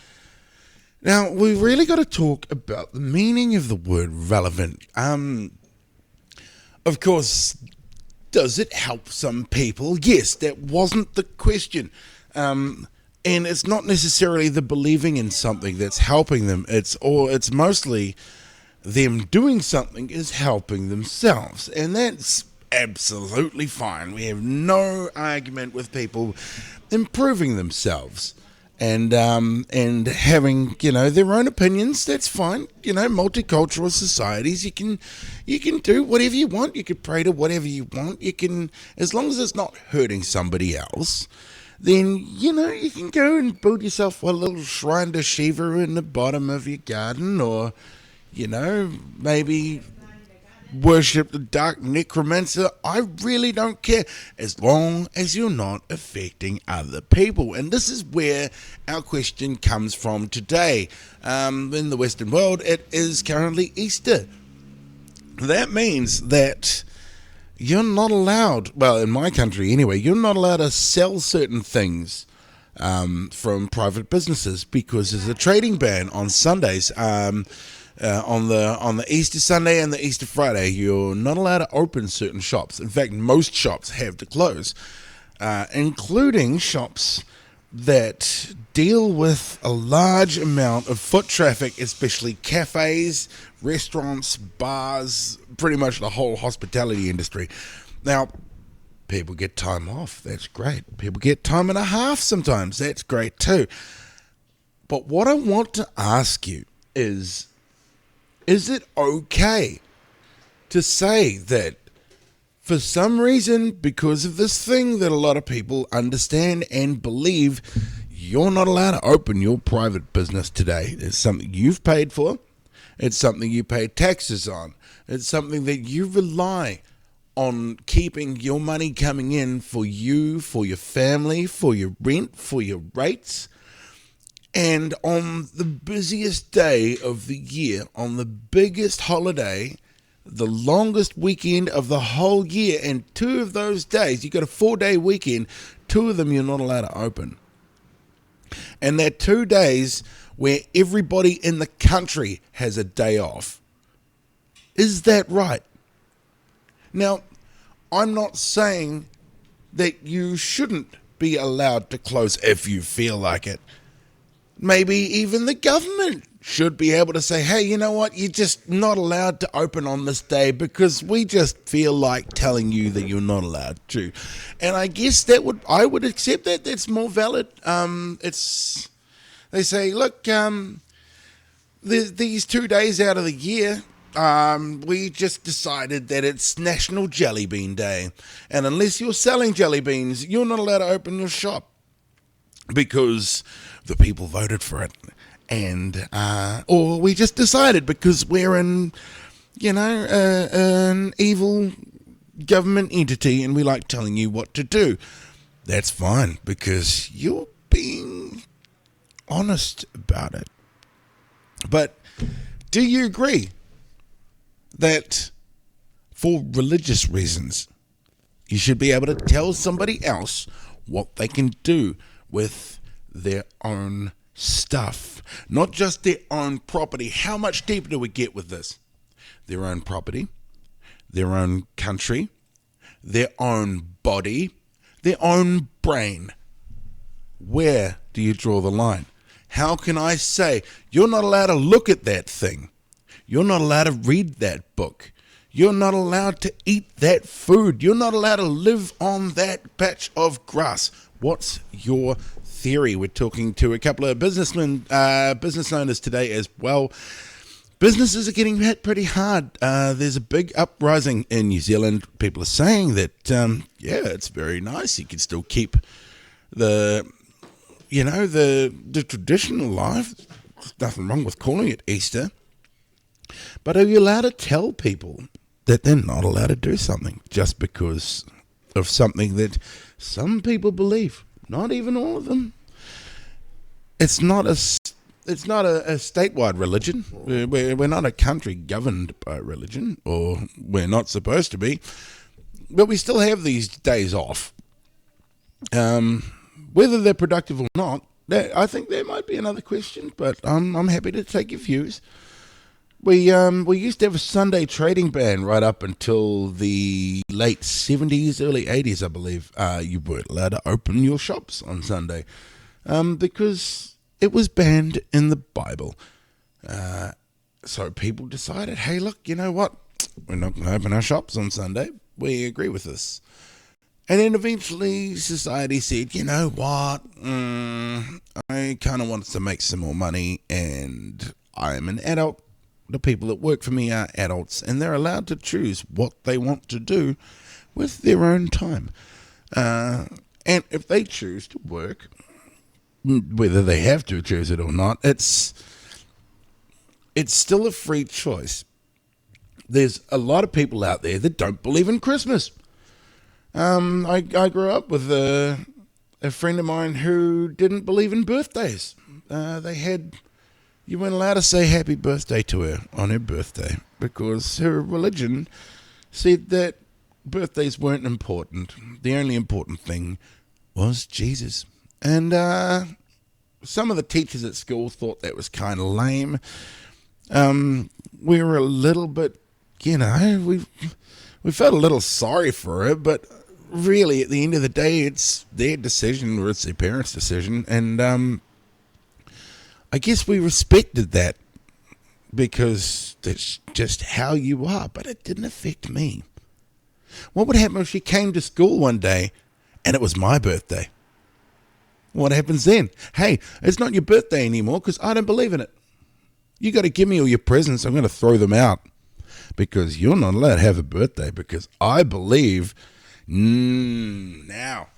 Now, we've really got to talk about the meaning of the word relevant. Of course, does it help some people? Yes, that wasn't the question. And it's not necessarily the believing in something that's helping them. It's mostly them doing something is helping themselves. And that's absolutely fine. We have no argument with people improving themselves. And having, their own opinions, that's fine. Multicultural societies, you can do whatever you want. You can pray to whatever you want. You can, as long as it's not hurting somebody else, then, you can go and build yourself a little shrine to Shiva in the bottom of your garden, or, maybe worship the dark necromancer. I really don't care, as long as you're not affecting other people. And this is where our question comes from today. In the Western world, it is currently Easter. That means that you're not allowed, well, in my country anyway, you're not allowed to sell certain things from private businesses because there's a trading ban on Sundays. On the Easter Sunday and the Easter Friday, you're not allowed to open certain shops. In fact, most shops have to close, including shops that deal with a large amount of foot traffic, especially cafes, restaurants, bars, pretty much the whole hospitality industry. Now, people get time off. That's great. People get time and a half sometimes. That's great too. But what I want to ask you is it okay to say that for some reason, because of this thing that a lot of people understand and believe, you're not allowed to open your private business today? It's something you've paid for. It's something you pay taxes on. It's something that you rely on keeping your money coming in for you, for your family, for your rent, for your rates. And on the busiest day of the year, on the biggest holiday, the longest weekend of the whole year, and 2 of those days, you got a 4-day weekend, 2 of them you're not allowed to open. And they're 2 days where everybody in the country has a day off. Is that right? Now, I'm not saying that you shouldn't be allowed to close if you feel like it. Maybe even the government should be able to say, hey, you know what, you're just not allowed to open on this day because we just feel like telling you that you're not allowed to. And I guess I would accept that. That's more valid. They say, look, these 2 days out of the year, we just decided that it's National Jelly Bean Day. And unless you're selling jelly beans, you're not allowed to open your shop because the people voted for it. And or we just decided because we're an evil government entity and we like telling you what to do. That's fine because you're being honest about it. But do you agree that for religious reasons you should be able to tell somebody else what they can do with their own stuff, not just their own property? How much deeper do we get with this? Their own property, their own country, their own body, their own brain. Where do you draw the line? How can I say you're not allowed to look at that thing? You're not allowed to read that book. You're not allowed to eat that food. You're not allowed to live on that patch of grass. What's your theory? We're talking to a couple of business owners today as well. Businesses are getting hit pretty hard. There's a big uprising in New Zealand. People are saying that, it's very nice. You can still keep the traditional life. There's nothing wrong with calling it Easter. But are you allowed to tell people that they're not allowed to do something just because of something that some people believe? Not even all of them. It's not a statewide religion. We're not a country governed by religion, or we're not supposed to be. But we still have these days off. Whether they're productive or not, I think there might be another question. But I'm happy to take your views. We used to have a Sunday trading ban right up until the late 70s, early 80s, I believe. You weren't allowed to open your shops on Sunday because it was banned in the Bible. So people decided, hey, look, you know what? We're not going to open our shops on Sunday. We agree with this. And then eventually society said, you know what? I kind of want to make some more money, and I'm an adult. The people that work for me are adults, and they're allowed to choose what they want to do with their own time. And if they choose to work, whether they have to choose it or not, it's still a free choice. There's a lot of people out there that don't believe in Christmas. I grew up with a friend of mine who didn't believe in birthdays. You weren't allowed to say happy birthday to her on her birthday because her religion said that birthdays weren't important. The only important thing was Jesus. And some of the teachers at school thought that was kind of lame. We were a little bit, we felt a little sorry for her, but really at the end of the day, it's their decision, or it's their parents' decision. And I guess we respected that because that's just how you are, but it didn't affect me. What would happen if she came to school one day and it was my birthday? What happens then? Hey, it's not your birthday anymore because I don't believe in it. You got to give me all your presents. I'm going to throw them out because you're not allowed to have a birthday because I believe. Now,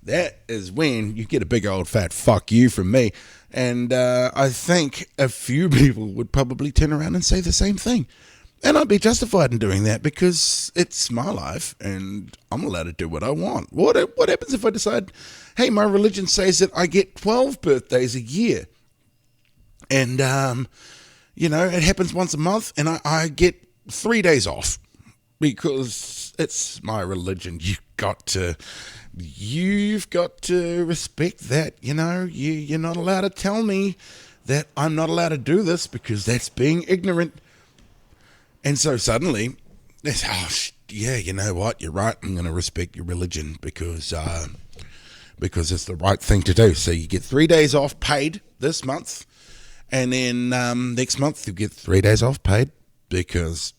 that is when you get a big old fat fuck you from me. And I think a few people would probably turn around and say the same thing. And I'd be justified in doing that because it's my life and I'm allowed to do what I want. What happens if I decide, hey, my religion says that I get 12 birthdays a year? And, it happens once a month and I get 3 days off because it's my religion. You've got to respect that. You're not allowed to tell me that I'm not allowed to do this because that's being ignorant. And so suddenly, you know what? You're right. I'm going to respect your religion because it's the right thing to do. So you get 3 days off paid this month, and then next month you get 3 days off paid because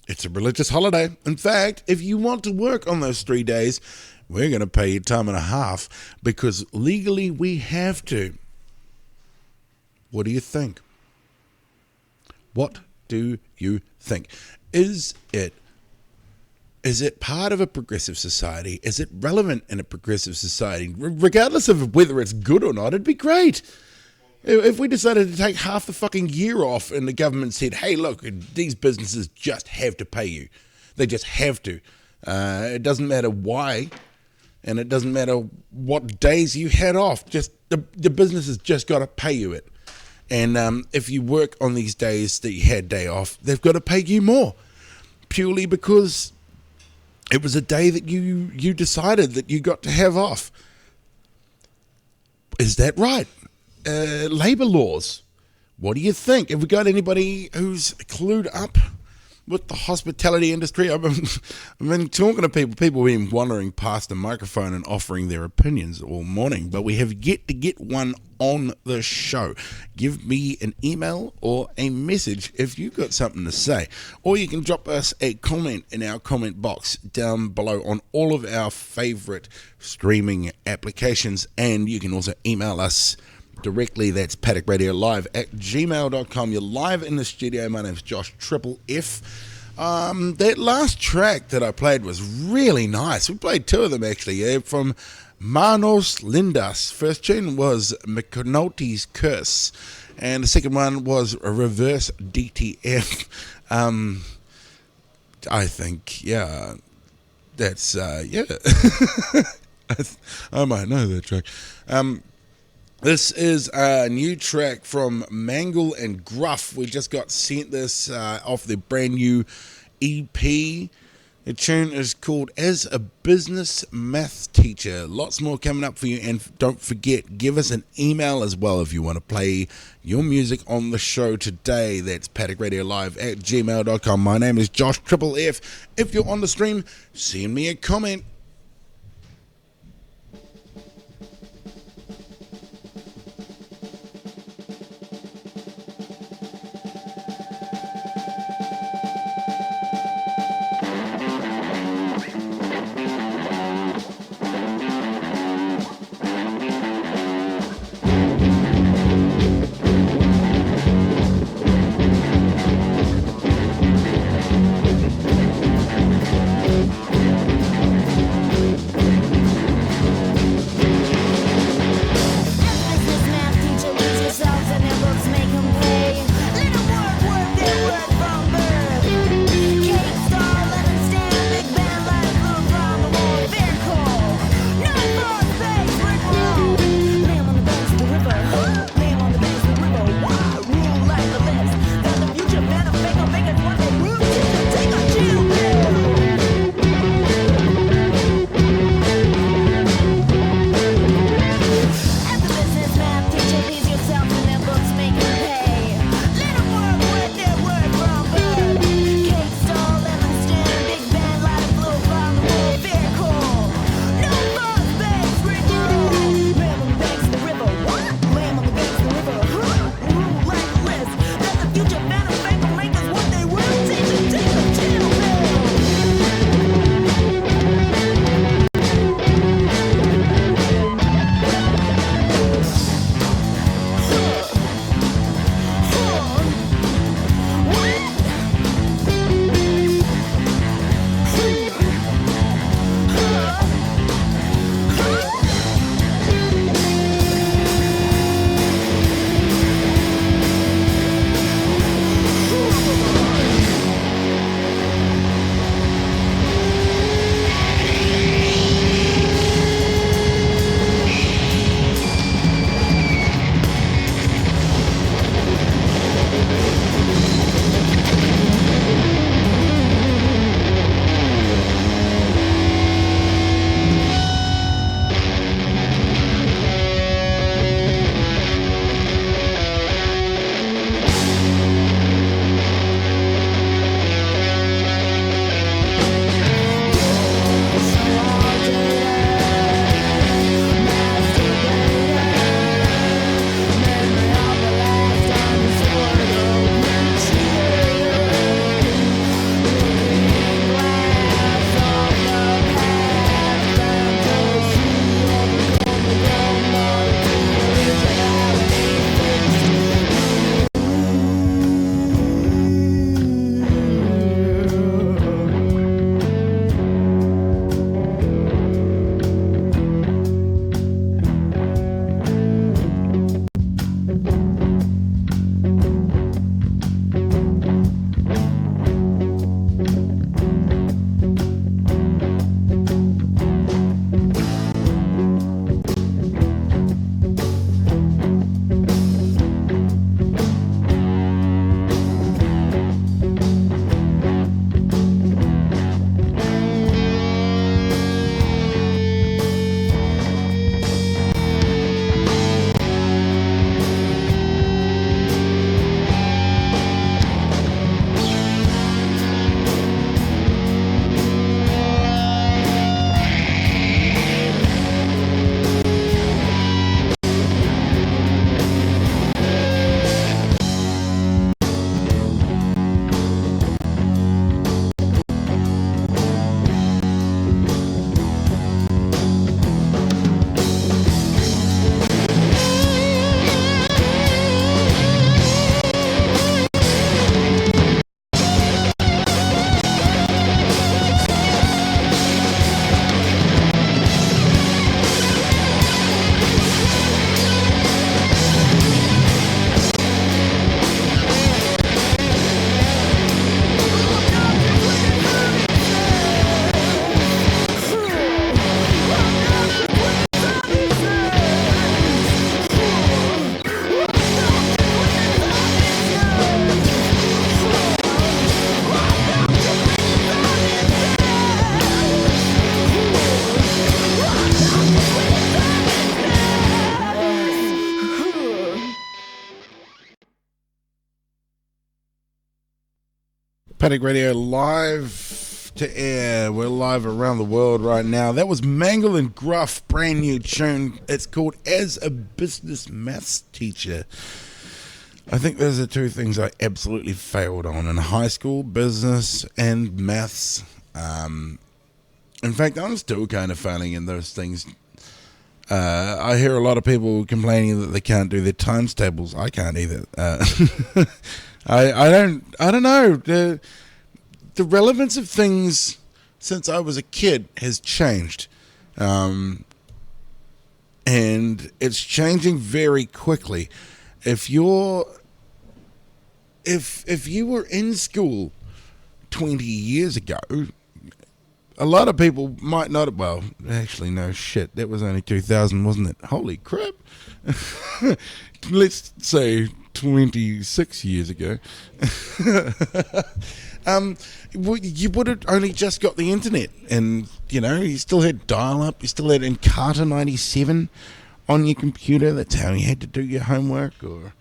it's a religious holiday. In fact, if you want to work on those 3 days, we're going to pay you time and a half because legally we have to. What do you think? What do you think? Is it part of a progressive society? Is it relevant in a progressive society? Regardless of whether it's good or not, it'd be great. If we decided to take half the fucking year off and the government said, hey, look, these businesses just have to pay you. They just have to. It doesn't matter why, and it doesn't matter what days you had off. Just the business has just got to pay you it. And if you work on these days that you had day off, they've got to pay you more, purely because it was a day that you decided that you got to have off. Is that right? Labour laws. What do you think? Have we got anybody who's clued up with the hospitality industry? I've been talking to people. People have been wandering past the microphone and offering their opinions all morning, but we have yet to get one on the show. Give me an email or a message if you've got something to say, or you can drop us a comment in our comment box down below on all of our favorite streaming applications, and you can also email us directly. That's Paddock Radio Live at gmail.com. You're live in the studio. My name's Josh Triple F. That last track that I played was really nice. We played two of them actually, from Manos Lindas. First tune was McNulty's Curse, and the second one was Reverse DTF. I think, that's, I might know that track. This is a new track from Mangle and Gruff. We just got sent this off the brand new EP. The tune is called As a Business Math Teacher. Lots more coming up for you. And don't forget, give us an email as well if you want to play your music on the show today. That's Paddock Radio Live at gmail.com. My name is Josh Triple F. If you're on the stream, send me a comment. Paddock Radio live to air. We're live around the world right now. That was Mangle and Gruff, brand new tune. It's called As a Business Maths Teacher. I think those are two things I absolutely failed on in high school, business and maths. In fact, I'm still kind of failing in those things. I hear a lot of people complaining that they can't do their times tables. I can't either. I don't know. The relevance of things since I was a kid has changed. And it's changing very quickly. If you were in school 20 years ago, a lot of people might not have, well, actually, no shit, that was only 2000, wasn't it? Holy crap. Let's say 26 years ago. You would have only just got the internet, and, you still had dial-up, you still had Encarta 97 on your computer. That's how you had to do your homework, or...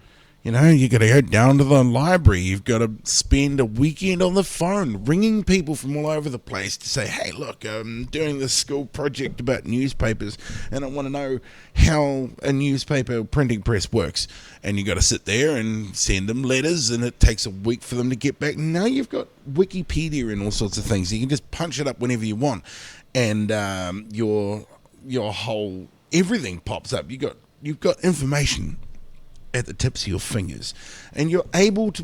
you got to go down to the library. You've got to spend a weekend on the phone ringing people from all over the place to say, hey, look, I'm doing this school project about newspapers and I want to know how a newspaper printing press works. And you got to sit there and send them letters, and it takes a week for them to get back. Now you've got Wikipedia and all sorts of things. You can just punch it up whenever you want, and your whole everything pops up. You've got information at the tips of your fingers, and you're able to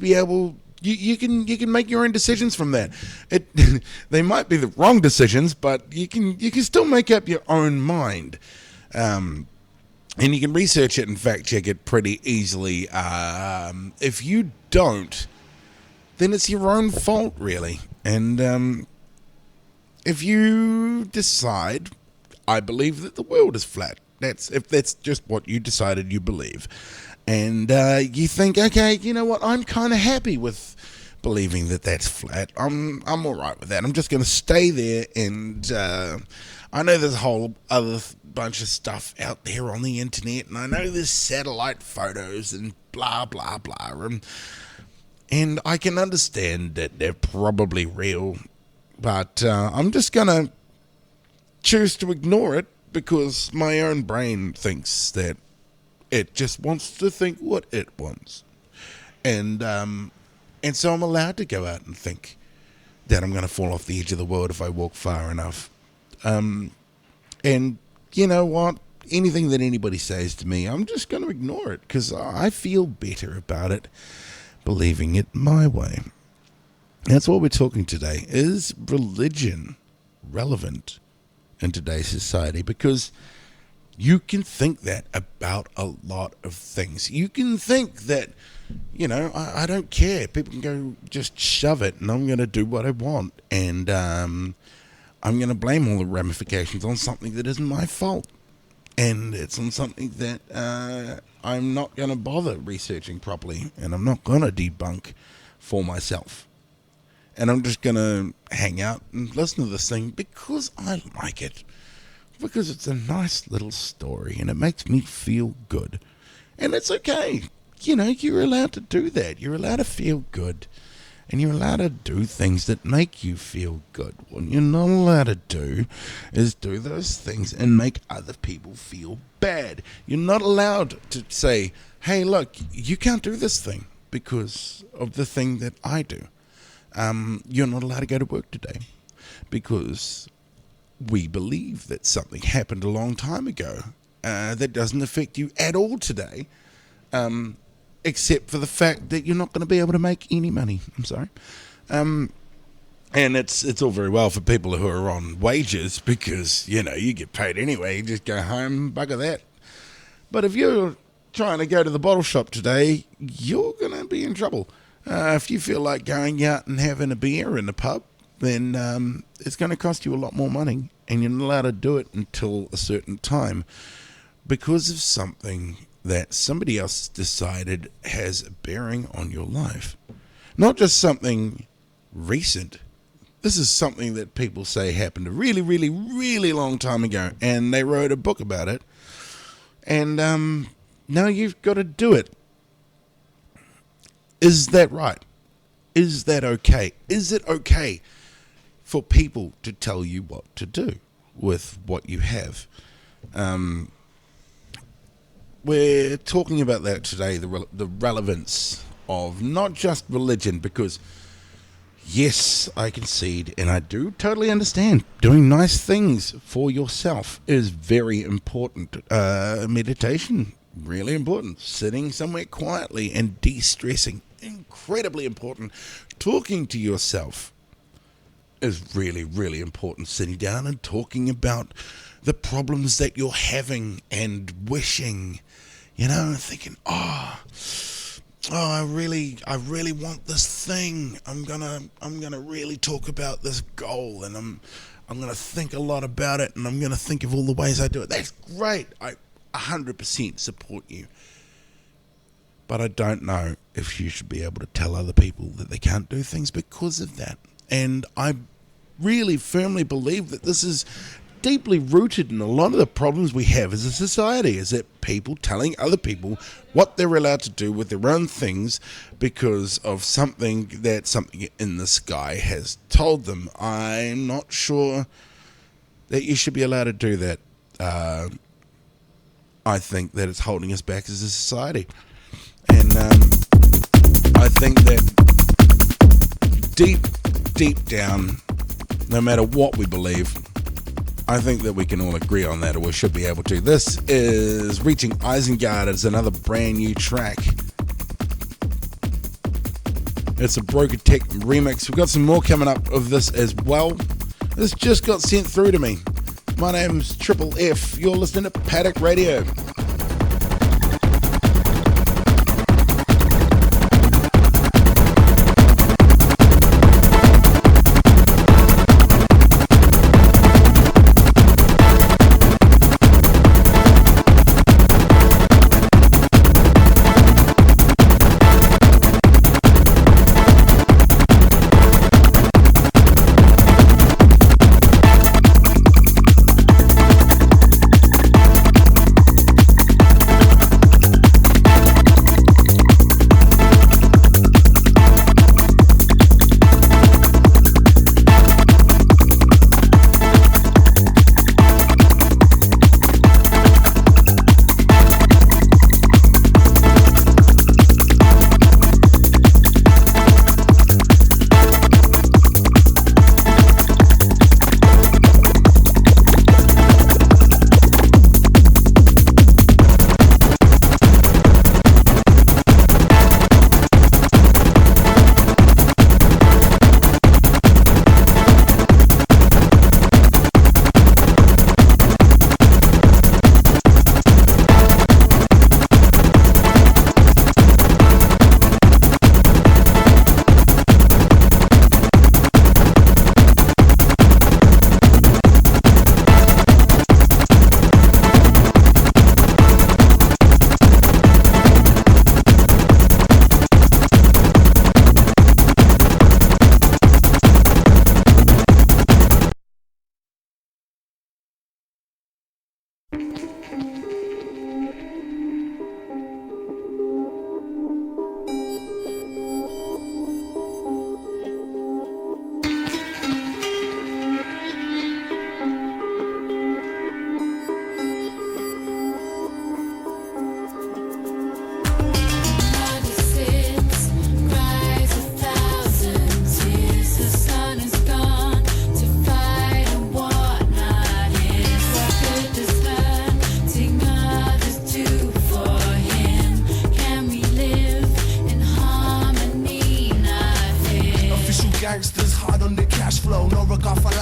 you can make your own decisions from that. They might be the wrong decisions, but you can still make up your own mind, and you can research it and fact check it pretty easily. If you don't, then it's your own fault, really. And if you decide, I believe that the world is flat. If that's just what you decided you believe. And you think, okay, you know what? I'm kind of happy with believing that that's flat. I'm all right with that. I'm just going to stay there. And I know there's a whole other bunch of stuff out there on the internet, and I know there's satellite photos and blah blah blah. And I can understand that they're probably real, but I'm just going to choose to ignore it because my own brain thinks that it just wants to think what it wants. And so I'm allowed to go out and think that I'm going to fall off the edge of the world if I walk far enough. And you know what? Anything that anybody says to me, I'm just going to ignore it because I feel better about it, believing it my way. That's what we're talking today. Is religion relevant in today's society? Because you can think that about a lot of things. You can think that, I don't care. People can go just shove it, and I'm going to do what I want. And I'm going to blame all the ramifications on something that isn't my fault. And it's on something that I'm not going to bother researching properly, and I'm not going to debunk for myself. And I'm just going to hang out and listen to this thing because I like it. Because it's a nice little story and it makes me feel good. And it's okay. You're allowed to do that. You're allowed to feel good. And you're allowed to do things that make you feel good. What you're not allowed to do is do those things and make other people feel bad. You're not allowed to say, hey, look, you can't do this thing because of the thing that I do. You're not allowed to go to work today because we believe that something happened a long time ago that doesn't affect you at all today, except for the fact that you're not going to be able to make any money. I'm sorry. And it's all very well for people who are on wages because, you get paid anyway. You just go home, bugger that. But if you're trying to go to the bottle shop today, you're going to be in trouble. If you feel like going out and having a beer in the pub, then it's going to cost you a lot more money, and you're not allowed to do it until a certain time because of something that somebody else decided has a bearing on your life. Not just something recent. This is something that people say happened a really, really, really long time ago, and they wrote a book about it, and now you've got to do it. Is that right? Is that okay? Is it okay for people to tell you what to do with what you have? We're talking about that today, the relevance of not just religion, because yes, I concede, and I do totally understand, doing nice things for yourself is very important. Meditation, really important. Sitting somewhere quietly and de-stressing, incredibly important. Talking to yourself is really, really important. Sitting down and talking about the problems that you're having and wishing, thinking, I really want this thing. I'm gonna really talk about this goal, and I'm gonna think a lot about it, and I'm gonna think of all the ways I do it. That's great. I 100% support you. But I don't know if you should be able to tell other people that they can't do things because of that. And I really firmly believe that this is deeply rooted in a lot of the problems we have as a society, is that people telling other people what they're allowed to do with their own things because of something that something in the sky has told them. I'm not sure that you should be allowed to do that. I think that it's holding us back as a society. And I think that deep down, no matter what we believe, I think that we can all agree on that, or we should be able to. This is Reaching Isengard. It's another brand new track. It's a Broken Tech remix. We've got some more coming up of this as well. This just got sent through to me. My name's Triple F. You're listening to Paddock Radio.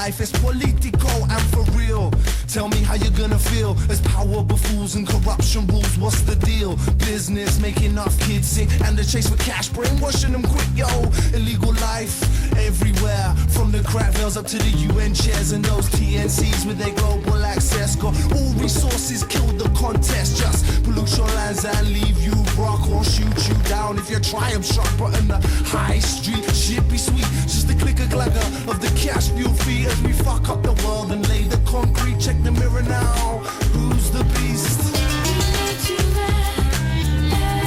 life is political and for real. Tell me how you're gonna feel as power befools and corruption rules. What's the deal? Business making enough kids sick and the chase for cash brainwashing them quick, yo. Illegal life everywhere, from the crack veils up to the UN chairs and those TNCs with their global access. Got all resources, kill the contest. Just pollute your lands and leave you broke or shoot you down if you try them shot. But in the high street, shit be sweet. Just a clicker glagger of the cash fuel fee as we fuck up the world and lay the concrete. Check the mirror now. Who's the beast?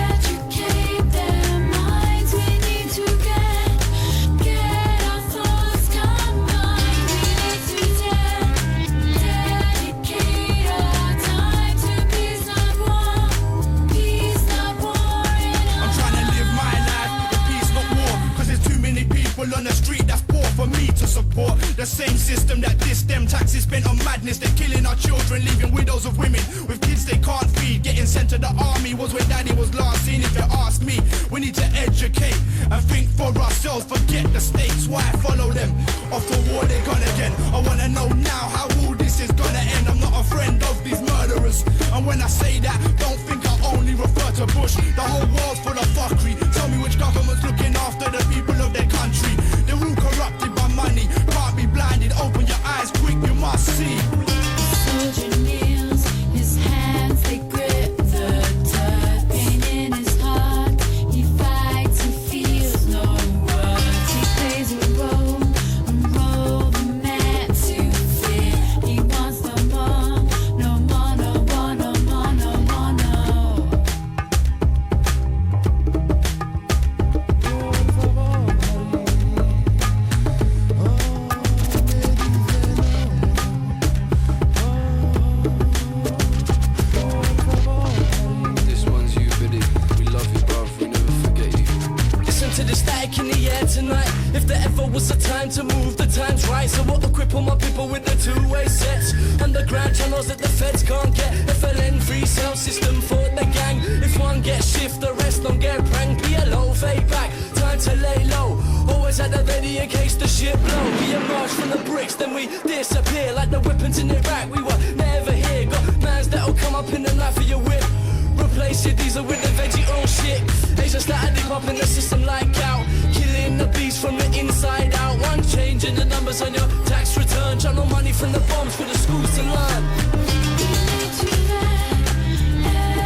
Educate their minds. We need to get children, leaving widows of women with kids they can't feed. Getting sent to the army was where daddy was last seen. If you ask me, we need to educate and think for ourselves. Forget the stakes, why follow them? Off to war they gone again. I wanna know now how all this is gonna end. I'm not a friend of these murderers, and when I say that, don't think I only refer to Bush. The whole world's full of fuckery. Tell me which government's looking after the people of their country. They're all corrupted by money, can't be blinded. Open your eyes quick, you must see. Soldier kneels, his hands they grip the dirt. Pain in his heart, he fights and feels no words. He plays a role the man to fear. He wants no more, no more, no more, no more, no more, no. This one's you, Biddy. We love you, bruv. We never forget you. Listen to the static in the air tonight. If there ever was a time to move, the time's right. So what equip all my people with the two-way sets? Underground channels that the feds can't get. FLN free sound system for the gang. If one gets shift, the rest don't get pranked. PLO fade back, time to lay low. Always at the ready in case the shit blow. We emerge from the bricks, then we disappear like the weapons in Iraq. We were never here. Got mans that'll come up in the night for your whip. Replace your diesel with the veggie oil shit. Asians that are deep up in the system like out. Killing the beast from the inside out. One change in the numbers on your tax return. Channel money from the bombs for the schools to learn.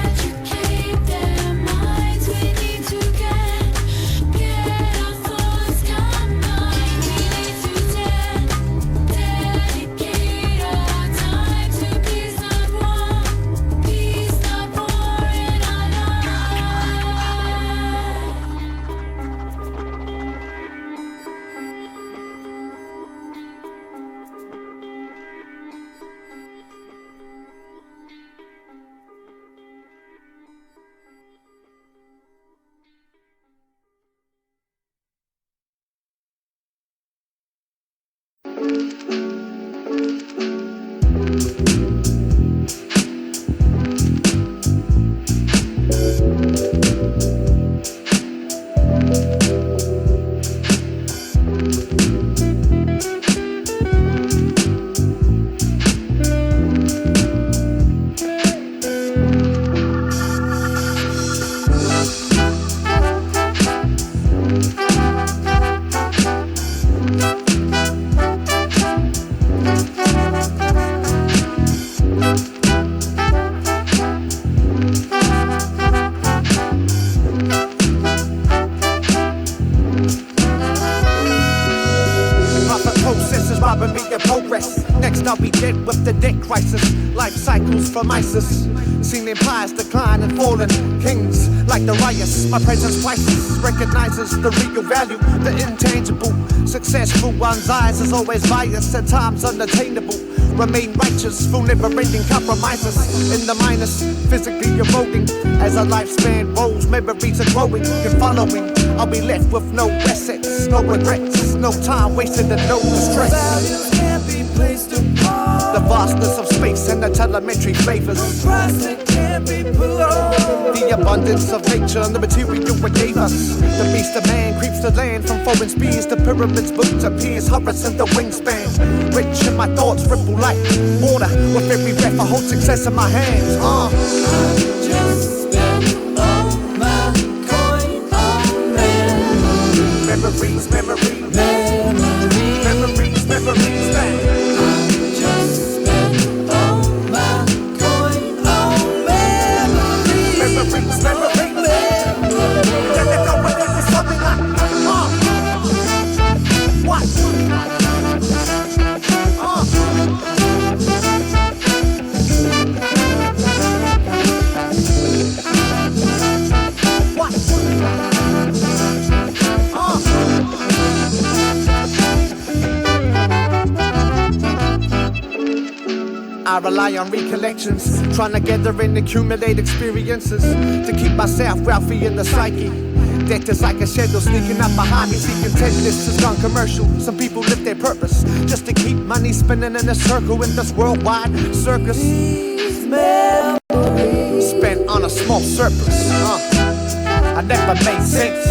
Educate their minds. We need to get our thoughts combined. We need to dedicate our time to peace, not war. Peace, not war in our I'll be dead with the debt crisis. Life cycles from ISIS. Seen empires decline and fallen. Kings like the riots. My presence priceless. Recognizes the real value, the intangible. Successful one's eyes is always biased. At times unattainable. Remain righteous through never-ending compromises. In the minus, physically eroding. As our lifespan rolls, memories are growing and following. I'll be left with no assets, no regrets, no time wasted and no distress. Values can't be placed apart. The vastness of space and the telemetry flavors. No price that can't be below. The abundance of nature and the material it gave us. The beast of man creeps the land from foreign speeds. The pyramids built to pierce hovers in the wingspan. Rich in my thoughts, ripple like water. With every breath I hold success in my hands. I just spent all my coin on memories. Memories, memories, Memories. memories, memories, man. I just spent all my coin on memories. Memories, memories, let it go, but this is something like what? I rely on recollections, trying to gather and accumulate experiences to keep myself wealthy in the psyche. debt is like a shadow sneaking up behind me, seeking this is gone commercial. Some people live their purpose just to keep money spinning in a circle in this worldwide circus. Spent on a small surplus. I never made sense.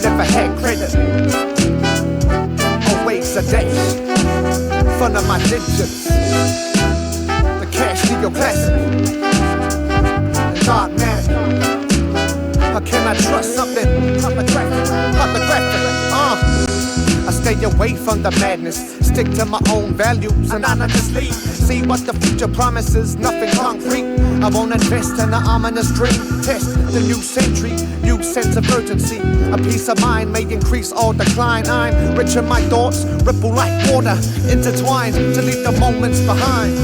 Never had credit. Always a dash. Front of my digits. The cash to your classic. The dark matter. How can I trust something pornographic? I stay away from the madness, stick to my own values anonymously. See what the future promises, nothing concrete. I won't invest in an ominous dream. Test the new century, new sense of urgency. A peace of mind may increase or decline. I'm rich in my thoughts, ripple like water, intertwined to leave the moments behind.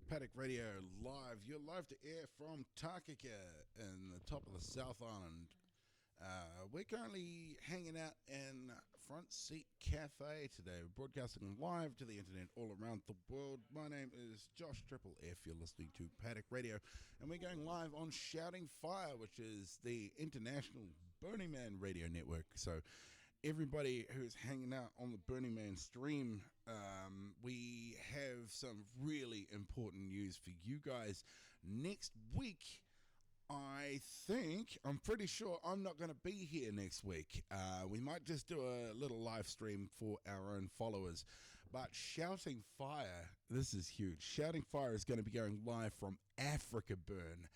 Paddock Radio live. You're live to air from Takaka in the top of the South Island. We're currently hanging out in Front Seat Cafe today. We're broadcasting live to the internet all around the world. My name is Josh Triple F. You're listening to Paddock Radio, and we're going live on Shouting Fire, which is the international Burning Man radio network. So everybody who's hanging out on the Burning Man stream, we have some really important news for you guys. Next week, I'm pretty sure I'm not going to be here next week. We might just do a little live stream for our own followers. But Shouting Fire, this is huge. Shouting Fire is going to be going live from Africa Burn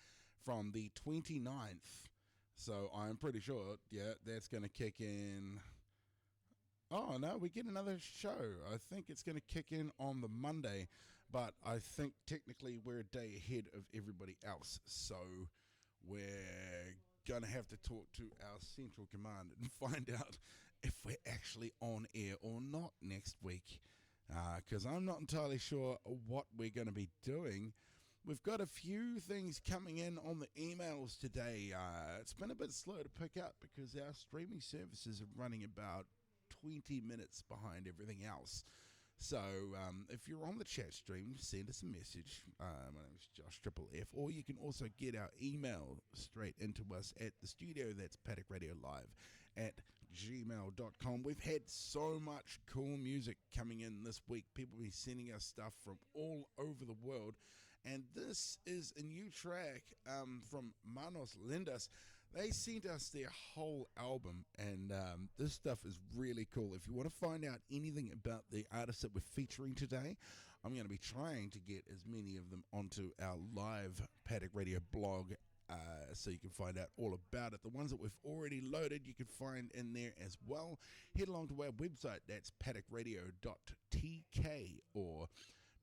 from the 29th. So I'm pretty sure, that's going to kick in. Oh, no, we get another show. I think it's going to kick in on the Monday, but I think technically we're a day ahead of everybody else. So we're going to have to talk to our central command and find out if we're actually on air or not next week, because I'm not entirely sure what we're going to be doing. We've got a few things coming in on the emails today. It's been a bit slow to pick up because our streaming services are running about 20 minutes behind everything else. So if you're on the chat stream, send us a message. My name is Josh Triple F, or you can also get our email straight into us at the studio. That's Paddock Radio Live at gmail.com. We've had so much cool music coming in this week. People have been sending us stuff from all over the world, and this is a new track from Manos Lindas. They sent us their whole album, and this stuff is really cool. If you want to find out anything about the artists that we're featuring today, I'm going to be trying to get as many of them onto our live Paddock Radio blog, so you can find out all about it. The ones that we've already loaded you can find in there as well. Head along to our website, that's paddockradio.tk or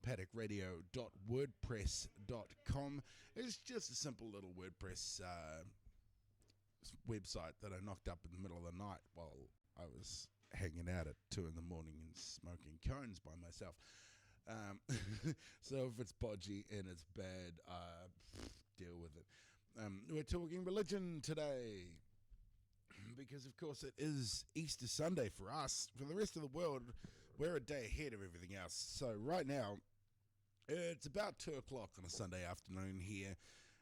paddockradio.wordpress.com. It's just a simple little WordPress website that I knocked up in the middle of the night while I was hanging out at 2 a.m. and smoking cones by myself. So if it's podgy and it's bad, deal with it. We're talking religion today because, of course, it is Easter Sunday for us. For the rest of the world, we're a day ahead of everything else. So right now, it's about 2 o'clock on a Sunday afternoon here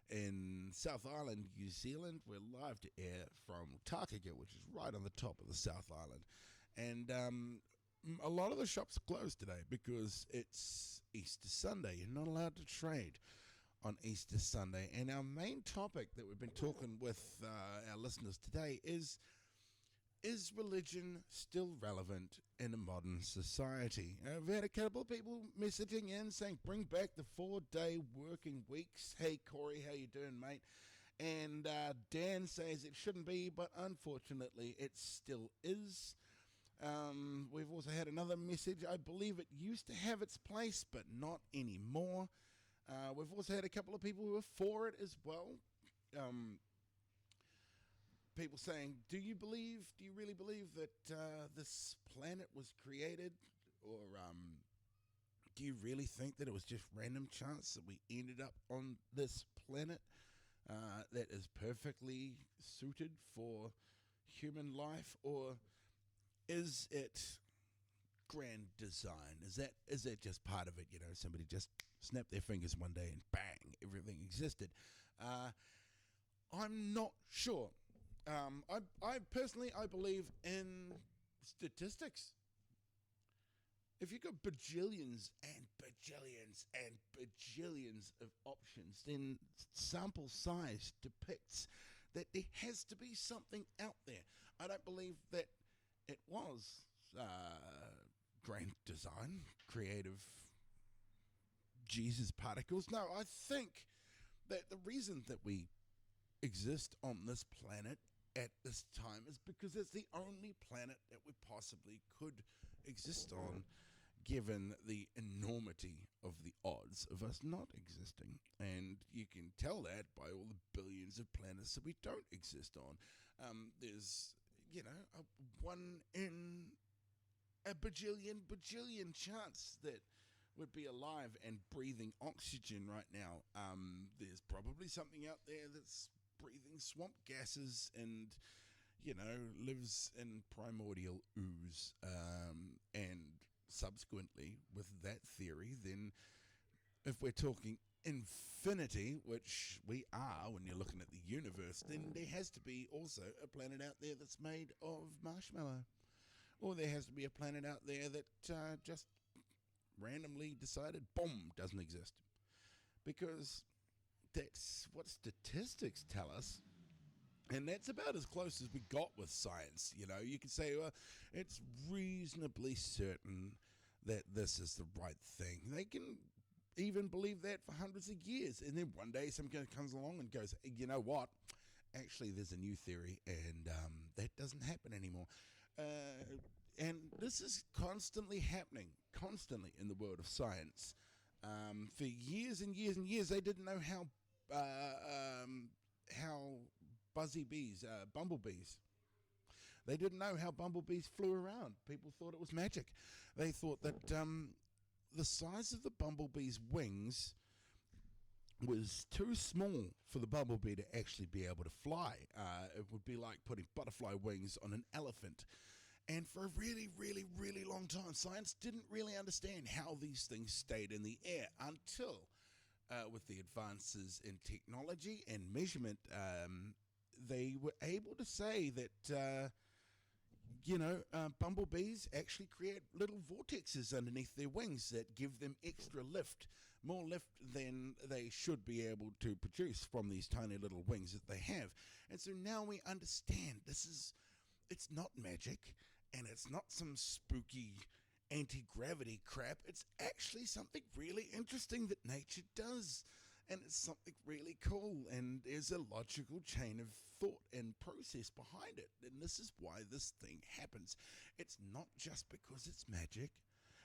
in South Island, New Zealand. We're live to air from Takaka, which is right on the top of the South Island. And a lot of the shops are closed today because it's Easter Sunday. You're not allowed to trade on Easter Sunday. And our main topic that we've been talking with our listeners today is religion still relevant in a modern society? I've had a couple of people messaging in saying, bring back the 4-day working weeks. Hey, Corey, how you doing, mate? And Dan says it shouldn't be, but unfortunately it still is. We've also had another message. I believe it used to have its place, but not anymore. We've also had a couple of people who are for it as well. People saying, do you really believe that this planet was created? Or do you really think that it was just random chance that we ended up on this planet that is perfectly suited for human life? Or is it grand design? Is that just part of it? You know, somebody just snapped their fingers one day and bang, everything existed. I'm not sure. I personally believe in statistics. If you've got bajillions and bajillions and bajillions of options, then sample size depicts that there has to be something out there. I don't believe that it was grand design, creative Jesus particles. No, I think that the reason that we exist on this planet at this time is because it's the only planet that we possibly could exist on, given the enormity of the odds of us not existing. And you can tell that by all the billions of planets that we don't exist on. There's, a 1 in a bajillion chance that would be alive and breathing oxygen right now. There's probably something out there that's breathing swamp gases and, lives in primordial ooze. And subsequently, with that theory, then if we're talking infinity, which we are when you're looking at the universe, then there has to be also a planet out there that's made of marshmallow. Or there has to be a planet out there that just randomly decided, boom, doesn't exist. Because that's what statistics tell us. And that's about as close as we got with science. You can say, well, it's reasonably certain that this is the right thing. They can even believe that for hundreds of years. And then one day some guy comes along and goes, you know what? Actually, there's a new theory, and that doesn't happen anymore. And this is constantly happening, in the world of science. For years and years and years, they didn't know how bumblebees, they didn't know how bumblebees flew around. People thought it was magic. They thought that the size of the bumblebee's wings was too small for the bumblebee to actually be able to fly. It would be like putting butterfly wings on an elephant. And for a really, really, really long time, science didn't really understand how these things stayed in the air until, with the advances in technology and measurement, they were able to say that bumblebees actually create little vortexes underneath their wings that give them extra lift, more lift than they should be able to produce from these tiny little wings that they have. And so now we understand it's not magic, and it's not some spooky anti-gravity crap. It's actually something really interesting that nature does. And it's something really cool, and there's a logical chain of thought and process behind it. And this is why this thing happens. It's not just because it's magic,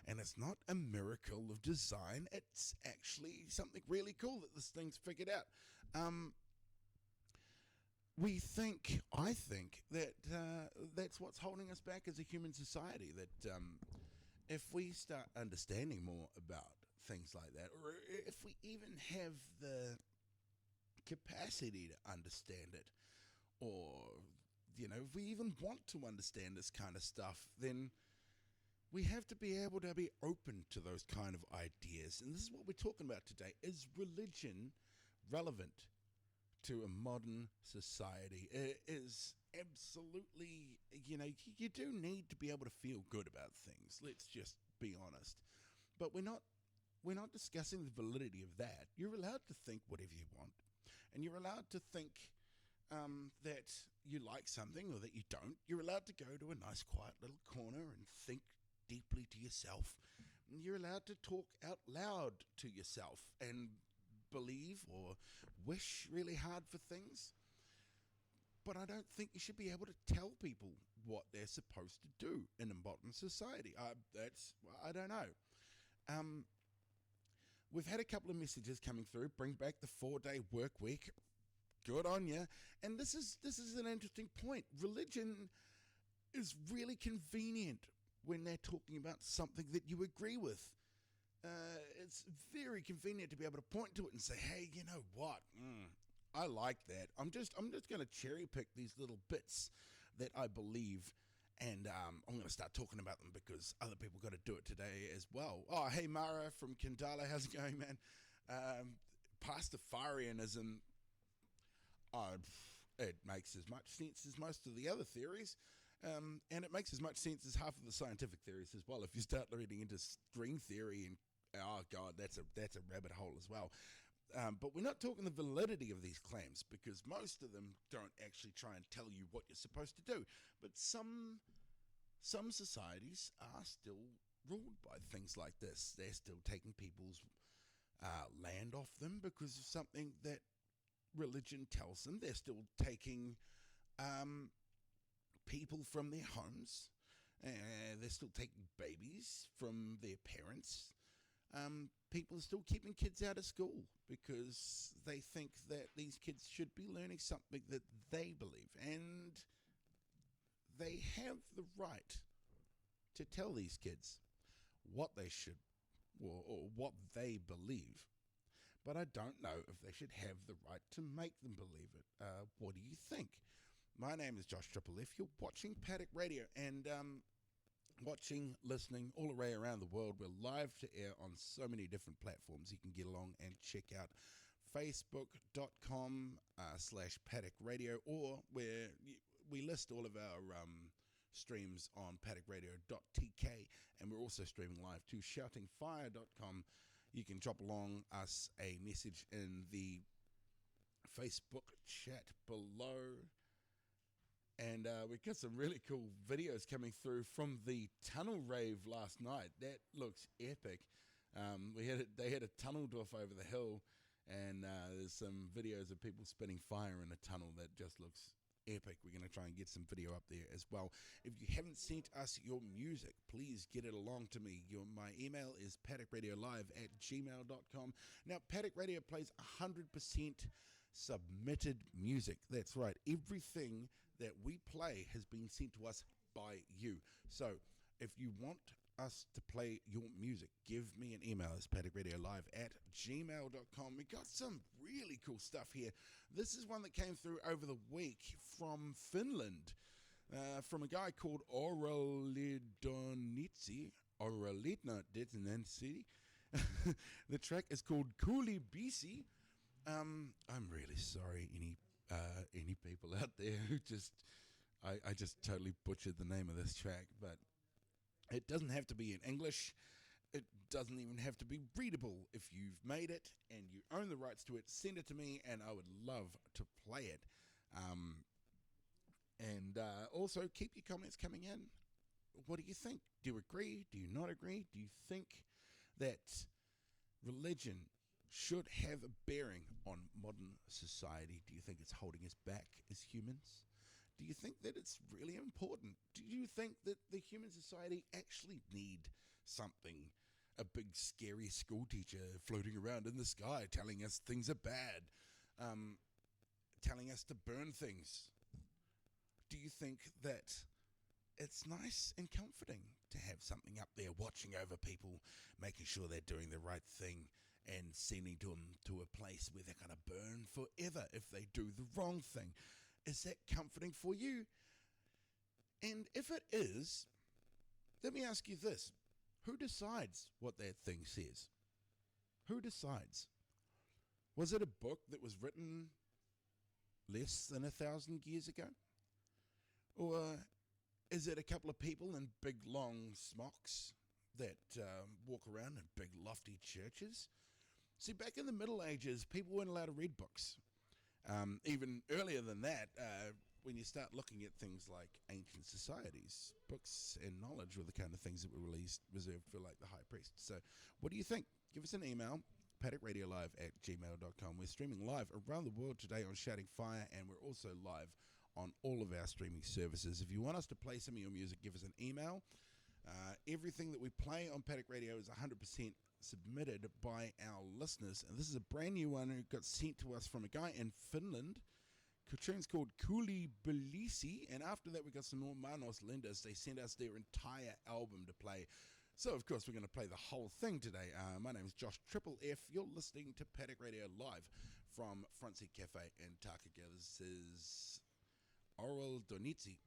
and it's not a miracle of design. It's actually something really cool that this thing's figured out. I think that that's what's holding us back as a human society, that if we start understanding more about things like that, or if we even have the capacity to understand it, or, if we even want to understand this kind of stuff, then we have to be able to be open to those kind of ideas. And this is what we're talking about today. Is religion relevant to a modern society? It is absolutely, you do need to be able to feel good about things. Let's just be honest. But we're not discussing the validity of that. You're allowed to think whatever you want, and you're allowed to think that you like something or that you don't. You're allowed to go to a nice quiet little corner and think deeply to yourself. You're allowed to talk out loud to yourself and believe or wish really hard for things. But I don't think you should be able to tell people what they're supposed to do in a modern society. I don't know. We've had a couple of messages coming through. Bring back the 4-day work week. Good on you. And this is an interesting point. Religion is really convenient when they're talking about something that you agree with. It's very convenient to be able to point to it and say, hey, you know what? I like that. I'm just going to cherry pick these little bits that I believe, and I'm going to start talking about them because other people got to do it today as well. Oh, hey, Mara from Kendala, how's it going, man? Pastafarianism, it makes as much sense as most of the other theories, and it makes as much sense as half of the scientific theories as well. If you start reading into string theory, and oh god, that's a rabbit hole as well. But we're not talking the validity of these claims, because most of them don't actually try and tell you what you're supposed to do. But some societies are still ruled by things like this. They're still taking people's land off them because of something that religion tells them. They're still taking people from their homes. They're still taking babies from their parents. People are still keeping kids out of school because they think that these kids should be learning something that they believe, and they have the right to tell these kids what they should or what they believe. But I don't know if they should have the right to make them believe it. What do you think? My name is Josh Triple F. You're watching Paddock Radio, and watching, listening all the way around the world. We're live to air on so many different platforms. You can get along and check out facebook.com/Paddock Radio, or where we list all of our streams on paddocksradio.tk, and we're also streaming live to shoutingfire.com. You can drop along us a message in the Facebook chat below. And we've got some really cool videos coming through from the tunnel rave last night. That looks epic. They had a tunnel doof over the hill, and there's some videos of people spitting fire in a tunnel that just looks epic. We're going to try and get some video up there as well. If you haven't sent us your music, please get it along to me. My email is paddocksradiolive@gmail.com. Now, Paddock Radio plays 100% submitted music. That's right. Everything that we play has been sent to us by you. So if you want us to play your music, give me an email. It's paddocksradiolive@gmail.com. We got some really cool stuff here. This is one that came through over the week from Finland, from a guy called Oralidonitsi. The track is called Kuulibisi. I'm really sorry, any people out there who I just totally butchered the name of this track, but it doesn't have to be in English. It doesn't even have to be readable. If you've made it and you own the rights to it, send it to me, and I would love to play it. And also keep your comments coming in. What do you think? Do you agree? Do you not agree? Do you think that religion should have a bearing on modern society? Do you think it's holding us back as humans? Do you think that it's really important? Do you think that the human society actually need something, a big scary school teacher floating around in the sky telling us things are bad, telling us to burn things? Do you think that it's nice and comforting to have something up there watching over people, making sure they're doing the right thing and sending them to a place where they're going to burn forever if they do the wrong thing? Is that comforting for you? And if it is, let me ask you this. Who decides what that thing says? Who decides? Was it a book that was written less than 1,000 years ago? Or is it a couple of people in big long smocks that walk around in big lofty churches? See, back in the Middle Ages, people weren't allowed to read books. Even earlier than that, when you start looking at things like ancient societies, books and knowledge were the kind of things that were reserved for like the high priest. So what do you think? Give us an email, paddocksradiolive@gmail.com. We're streaming live around the world today on Shouting Fire, and we're also live on all of our streaming services. If you want us to play some of your music, give us an email. Everything that we play on Paddock Radio is 100% submitted by our listeners, and this is a brand new one who got sent to us from a guy in Finland. The tune's called Kuulibisi, and after that we got some more Manos Lindas. They sent us their entire album to play, so of course we're going to play the whole thing today. My name is Josh Triple F. You're listening to Paddock Radio live from Front Seat Cafe in Takaka. This is Oral Donitsi.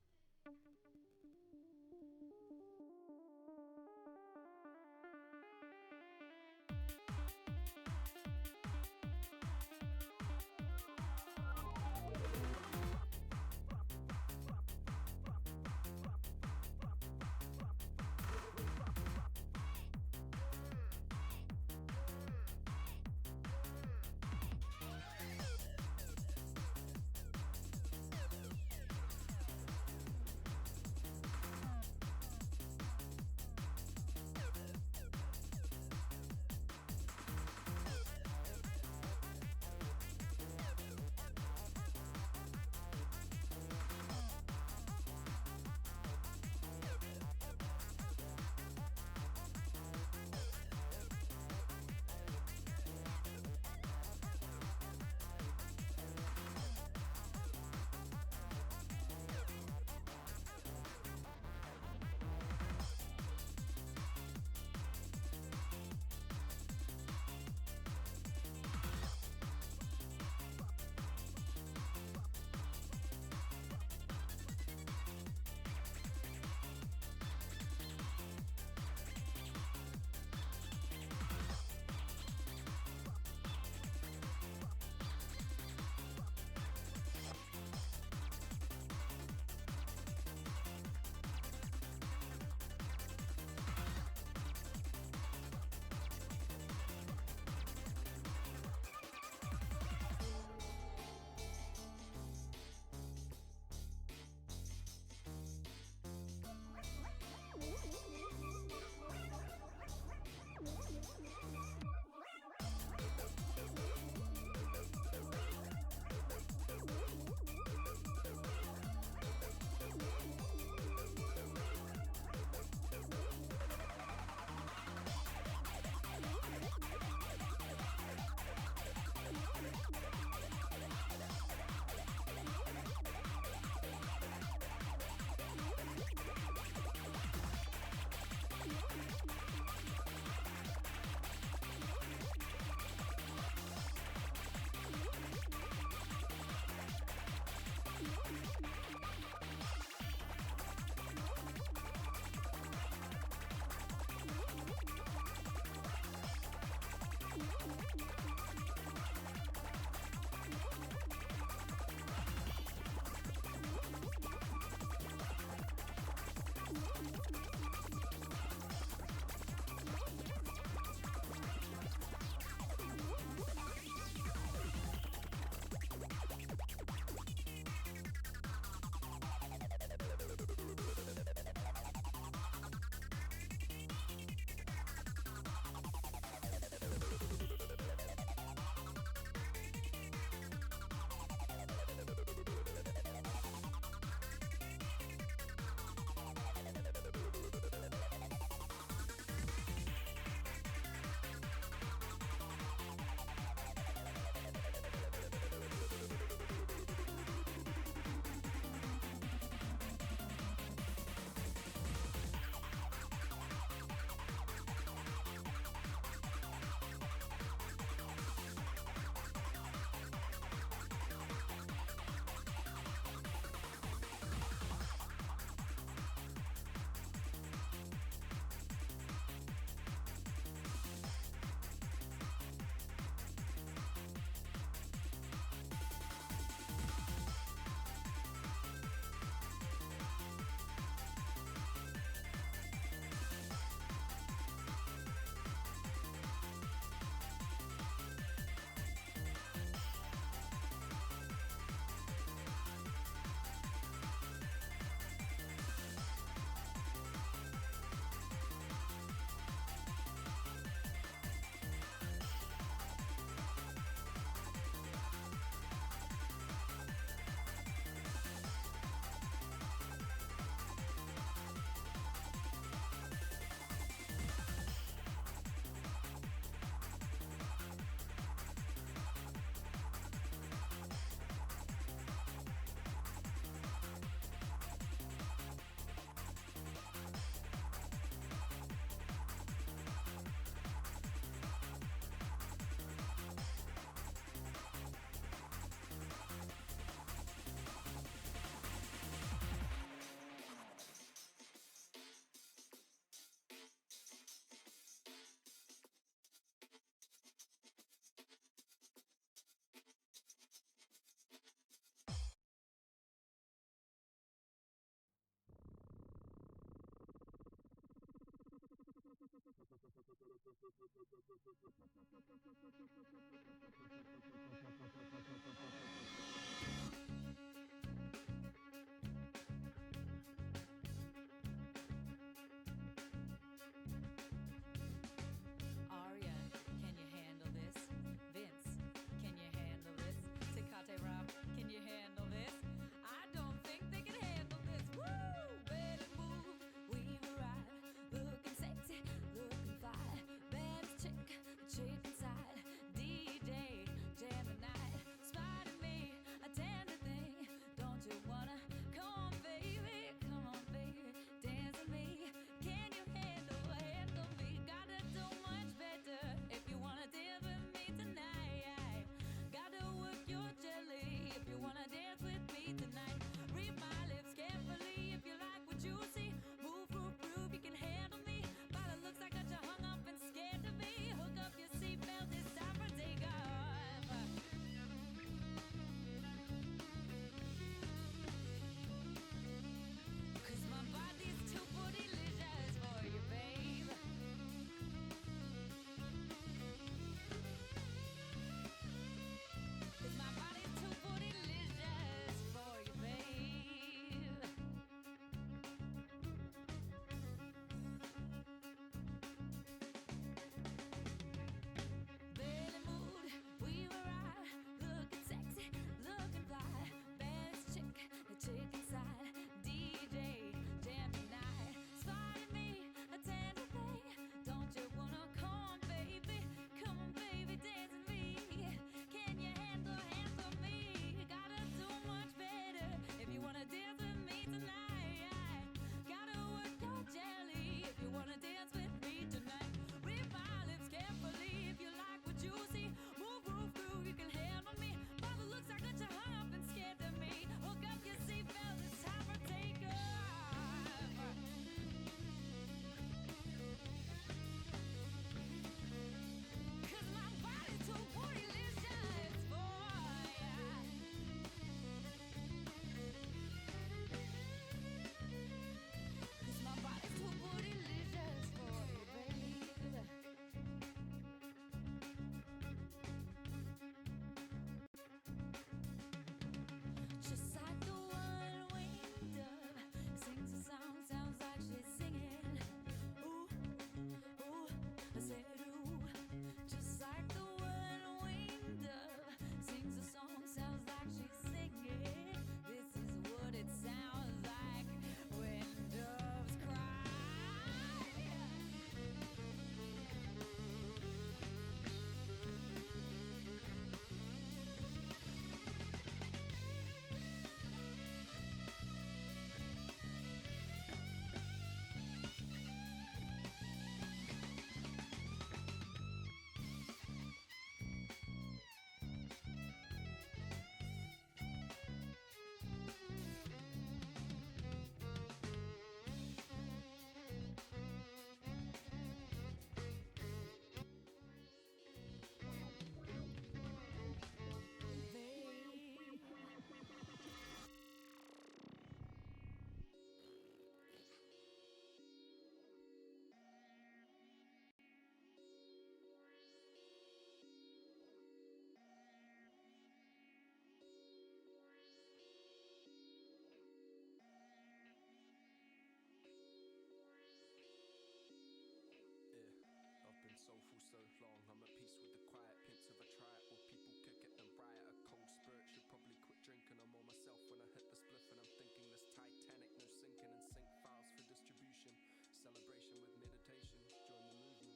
been soulful so long, I'm at peace with the quiet. Pints of a try it, or people could get them right. A cold spirit should probably quit drinking. I'm on myself when I hit the spliff, and I'm thinking this Titanic, no sinking, and sync files for distribution. Celebration with meditation, join the movement.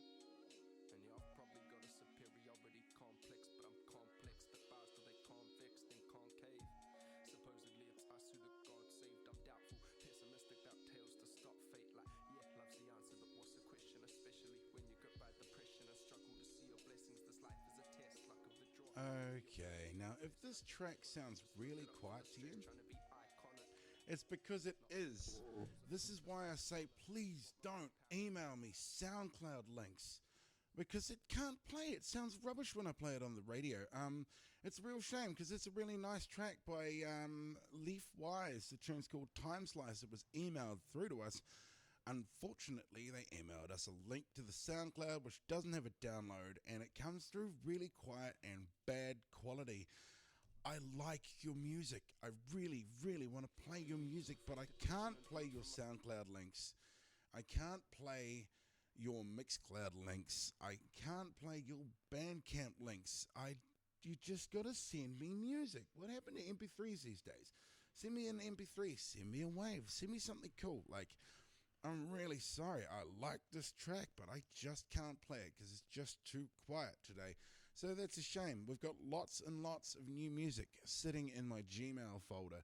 And yeah, I've probably got a superiority complex, but I'm complex. The bars till they convexed and concave. Supposedly it's us who the God saved. I'm doubtful, pessimistic about tales to stop fate. Like, yeah, love's the answer, but what's the question? Especially when you get by depression and struggle to see your blessings. This life is a test, luck of the draw. Okay, now if this track sounds really quiet to you, it's because it is. This is why I say please don't email me SoundCloud links, because it can't play. It sounds rubbish when I play it on the radio. It's a real shame, because it's a really nice track by Leaf Wise. The tune's called Time Slice. It was emailed through to us. Unfortunately, they emailed us a link to the SoundCloud which doesn't have a download, and it comes through really quiet and bad quality. I like your music. I really, really want to play your music, but I can't play your SoundCloud links. I can't play your Mixcloud links. I can't play your Bandcamp links. You just got to send me music. What happened to MP3s these days? Send me an MP3. Send me a wave. Send me something cool. Like, I'm really sorry. I like this track, but I just can't play it because it's just too quiet today. So that's a shame. We've got lots and lots of new music sitting in my Gmail folder.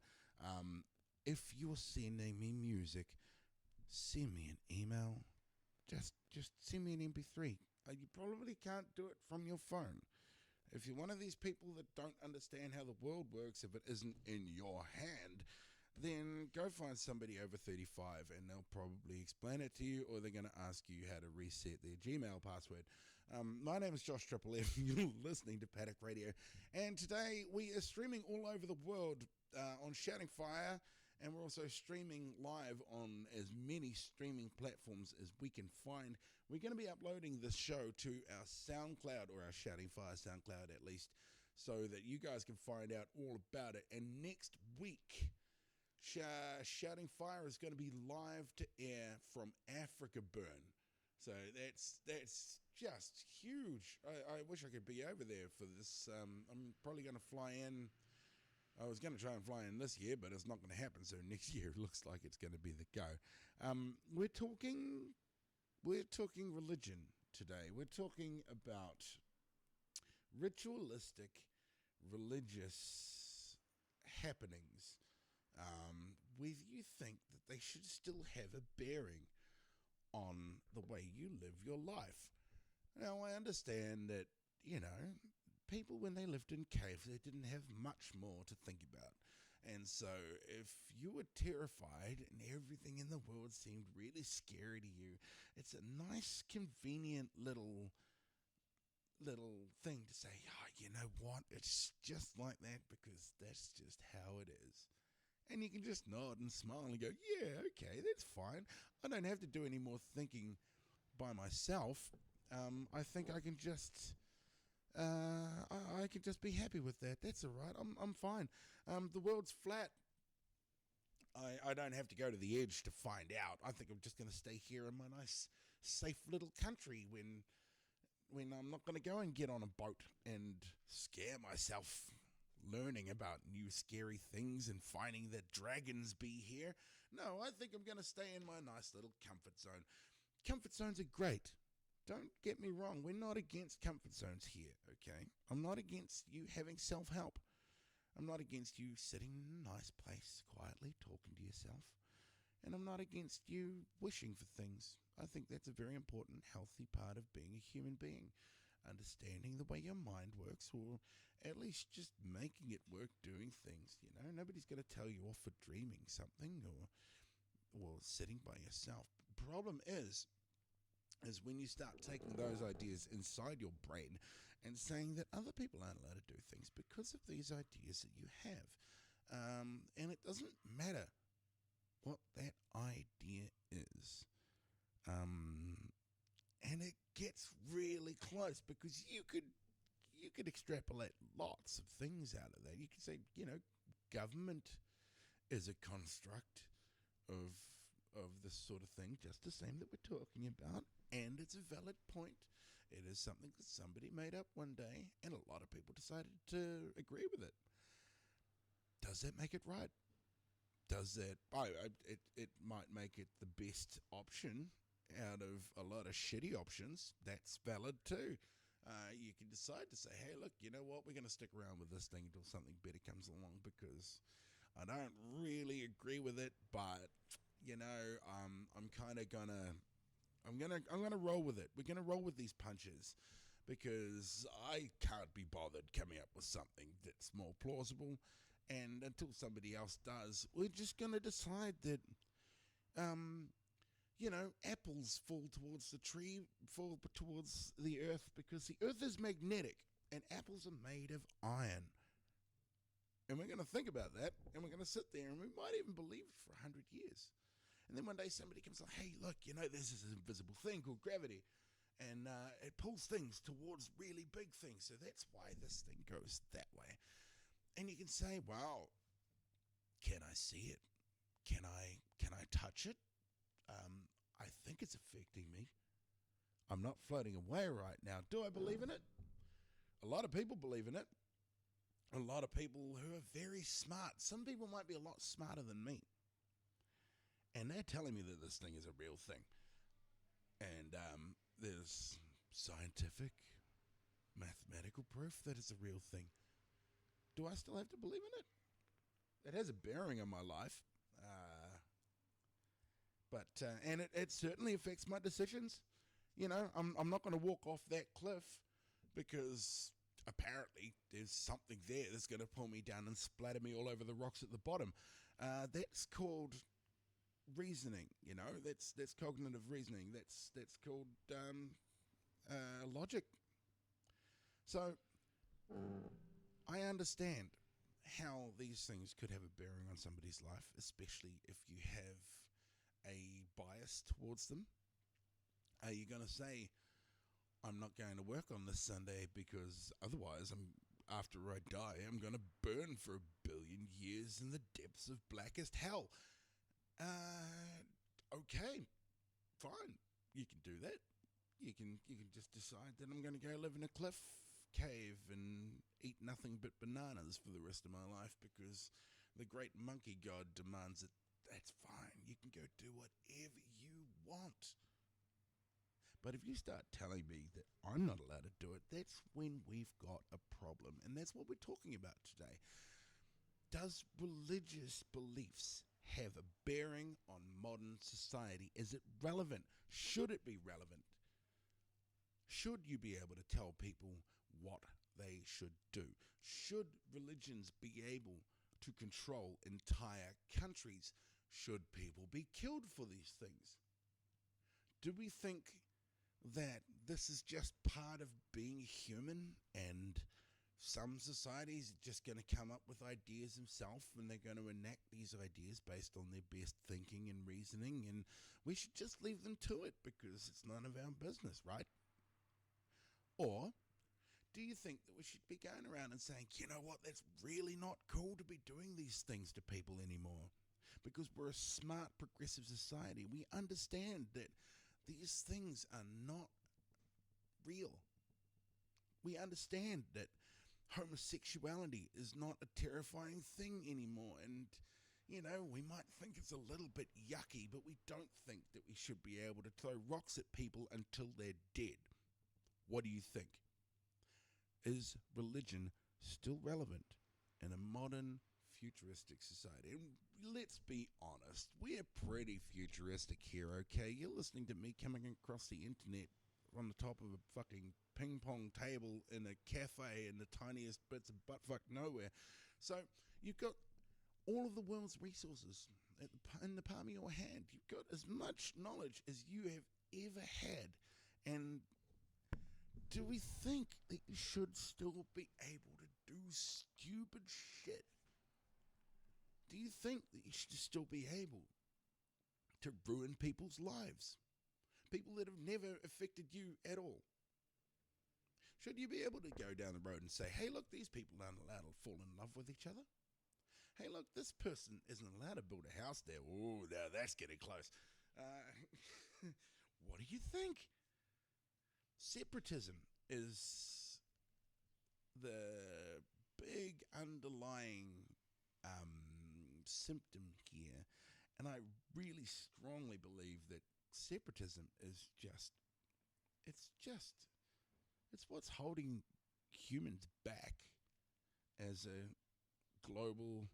If you're sending me music, send me an email. Just send me an MP3. You probably can't do it from your phone. If you're one of these people that don't understand how the world works, if it isn't in your hand, then go find somebody over 35 and they'll probably explain it to you, or they're going to ask you how to reset their Gmail password. My name is Josh Triple F. You're listening to Paddock Radio, and today we are streaming all over the world on Shouting Fire, and we're also streaming live on as many streaming platforms as we can find. We're going to be uploading this show to our SoundCloud, or our Shouting Fire SoundCloud at least, so that you guys can find out all about it. And next week, Shouting Fire is going to be live to air from Africa Burn. So that's just huge. I wish I could be over there for this. I'm probably going to fly in. I was going to try and fly in this year, but it's not going to happen. So next year it looks like it's going to be the go. We're talking religion today. We're talking about ritualistic religious happenings. Whether you think that they should still have a bearing on the way you live your life. Now, I understand that, people, when they lived in caves, they didn't have much more to think about. And so if you were terrified and everything in the world seemed really scary to you, it's a nice, convenient little thing to say, you know what, it's just like that because that's just how it is. And you can just nod and smile and go, yeah, okay, that's fine. I don't have to do any more thinking by myself. I think I can just... I can just be happy with that. That's all right. I'm fine. The world's flat. I don't have to go to the edge to find out. I think I'm just going to stay here in my nice, safe little country when I'm not going to go and get on a boat and scare myself learning about new scary things and finding that dragons be here. No, I think I'm going to stay in my nice little comfort zone. Comfort zones are great. Don't get me wrong, we're not against comfort zones here, okay? I'm not against you having self-help. I'm not against you sitting in a nice place, quietly talking to yourself. And I'm not against you wishing for things. I think that's a very important, healthy part of being a human being. Understanding the way your mind works, or at least just making it work doing things, Nobody's going to tell you off for dreaming something or sitting by yourself. The problem is when you start taking those ideas inside your brain and saying that other people aren't allowed to do things because of these ideas that you have. And it doesn't matter what that idea is. And it gets really close because you could extrapolate lots of things out of that. You could say, government is a construct of this sort of thing, just the same that we're talking about. And it's a valid point. It is something that somebody made up one day, and a lot of people decided to agree with it. Does that make it right? Does that... it might make it the best option out of a lot of shitty options. That's valid too. You can decide to say, hey, look, you know what? We're going to stick around with this thing until something better comes along because I don't really agree with it, but, I'm kind of going to... I'm gonna roll with it. We're gonna roll with these punches because I can't be bothered coming up with something that's more plausible. And until somebody else does, we're just gonna decide that, apples fall towards the tree, fall towards the earth because the earth is magnetic and apples are made of iron. And we're gonna think about that, and we're gonna sit there, and we might even believe it for 100 years. And then one day somebody comes like, hey, look, there's this invisible thing called gravity, and it pulls things towards really big things. So that's why this thing goes that way. And you can say, wow, can I see it? Can I touch it? I think it's affecting me. I'm not floating away right now. Do I believe in it? A lot of people believe in it. A lot of people who are very smart. Some people might be a lot smarter than me. And they're telling me that this thing is a real thing. And there's scientific, mathematical proof that it's a real thing. Do I still have to believe in it? It has a bearing on my life. But it certainly affects my decisions. I'm not going to walk off that cliff because apparently there's something there that's going to pull me down and splatter me all over the rocks at the bottom. That's called reasoning. That's cognitive reasoning. That's called logic. So I understand how these things could have a bearing on somebody's life, especially if you have a bias towards them. Are you going to say, I'm not going to work on this Sunday because otherwise after I die, I'm going to burn for 1 billion years in the depths of blackest hell? Okay, fine. You can do that. You can just decide that I'm going to go live in a cliff cave and eat nothing but bananas for the rest of my life because the great monkey god demands it. That's fine. You can go do whatever you want. But if you start telling me that I'm not allowed to do it, that's when we've got a problem. And that's what we're talking about today. Does religious beliefs have a bearing on modern society? Is it relevant? Should it be relevant? Should you be able to tell people what they should do? Should religions be able to control entire countries? Should people be killed for these things? Do we think that this is just part of being human and some societies are just going to come up with ideas themselves and they're going to enact these ideas based on their best thinking and reasoning, and we should just leave them to it because it's none of our business, right? Or do you think that we should be going around and saying, you know what, that's really not cool to be doing these things to people anymore? Because we're a smart, progressive society. We understand that these things are not real. We understand that homosexuality is not a terrifying thing anymore. And, we might think it's a little bit yucky, but we don't think that we should be able to throw rocks at people until they're dead. What do you think? Is religion still relevant in a modern, futuristic society? And let's be honest, we're pretty futuristic here, okay? You're listening to me coming across the internet on the top of a fucking ping pong table in a cafe in the tiniest bits of buttfuck nowhere. So you've got all of the world's resources in the palm of your hand. You've got as much knowledge as you have ever had. And do we think that you should still be able to do stupid shit? Do you think that you should still be able to ruin people's lives? People that have never affected you at all. Should you be able to go down the road and say, hey, look, these people aren't allowed to fall in love with each other? Hey, look, this person isn't allowed to build a house there. Oh, now that's getting close. What do you think? Separatism is the big underlying symptom here, and I really strongly believe that separatism is it's what's holding humans back as a global,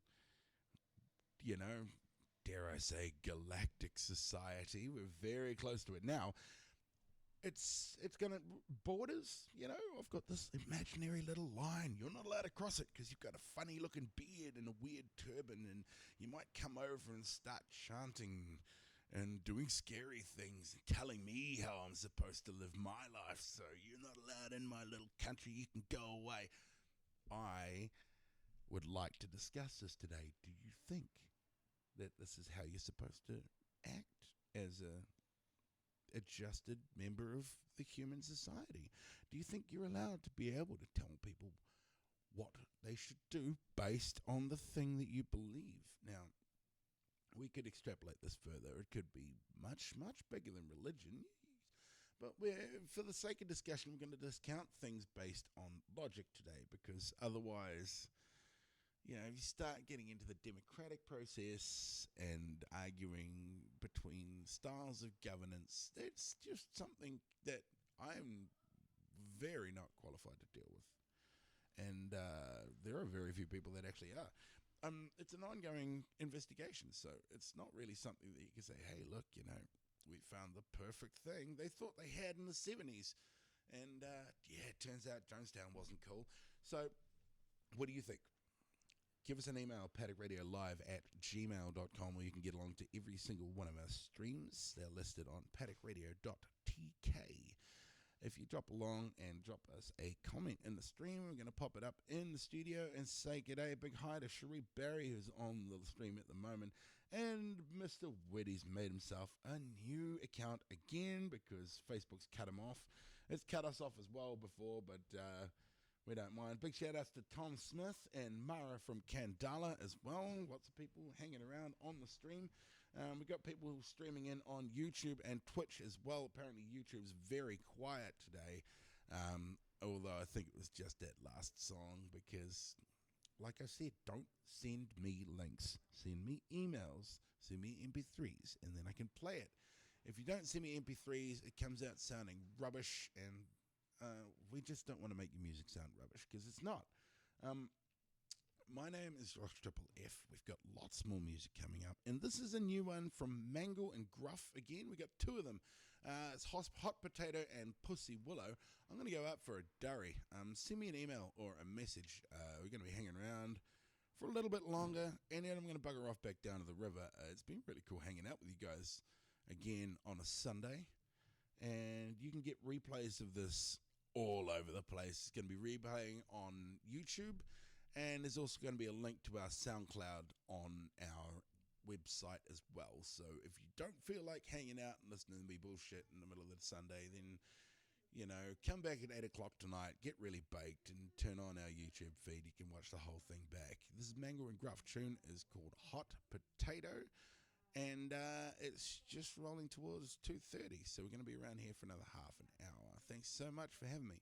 dare I say, galactic society. We're very close to it now. It's gonna borders, I've got this imaginary little line. You're not allowed to cross it because you've got a funny looking beard and a weird turban, and you might come over and start chanting and doing scary things and telling me how I'm supposed to live my life. So you're not allowed in my little country. You can go away. I would like to discuss this today. Do you think that this is how you're supposed to act as a adjusted member of the human society? Do you think you're allowed to be able to tell people what they should do based on the thing that you believe? Now, we could extrapolate this further. It could be much, much bigger than religion. But for the sake of discussion, we're going to discount things based on logic today, because otherwise, if you start getting into the democratic process and arguing between styles of governance, that's just something that I'm very not qualified to deal with. And there are very few people that actually are. It's an ongoing investigation, so it's not really something that you can say, hey, look, we found the perfect thing they thought they had in the 70s. And, it turns out Jonestown wasn't cool. So, what do you think? Give us an email, paddockRadioLive@gmail.com, where you can get along to every single one of our streams. They're listed on paddocksradio.tk. If you drop along and drop us a comment in the stream, we're going to pop it up in the studio and say g'day. A big hi to Cherie Barry, who's on the stream at the moment. And Mr. Weddy's made himself a new account again because Facebook's cut him off. It's cut us off as well before, but we don't mind. Big shout outs to Tom Smith and Mara from Kandala as well. Lots of people hanging around on the stream. We've got people streaming in on YouTube and Twitch as well. Apparently YouTube's very quiet today, although I think it was just that last song because, like I said, don't send me links. Send me emails, send me MP3s, and then I can play it. If you don't send me MP3s, it comes out sounding rubbish, and we just don't want to make your music sound rubbish, because it's not. My name is Josh Triple F. We've got lots more music coming up, and this is a new one from Mangle and Gruff again. We got two of them. It's Hot Potato and Pussy Willow. I'm going to go out for a durry. Send me an email or a message. We're going to be hanging around for a little bit longer, and then I'm going to bugger off back down to the river. It's been really cool hanging out with you guys again on a Sunday, and you can get replays of this all over the place. It's going to be replaying on YouTube, and there's also going to be a link to our SoundCloud on our website as well. So if you don't feel like hanging out and listening to me bullshit in the middle of the Sunday, then come back at 8 o'clock tonight, get really baked, and turn on our YouTube feed. You can watch the whole thing back. This is Mangle and Gruff. Tune is called Hot Potato, and it's just rolling towards 2:30, so we're going to be around here for another half an hour. Thanks so much for having me.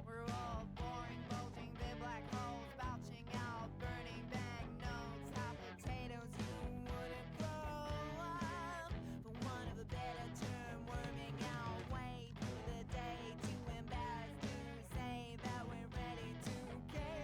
We're all boring, bulging, big black holes, belching out, burning bag notes, hot potatoes you wouldn't grow up. For one of a better term, worming our way through the day, too embarrassed to say that we're ready to cave.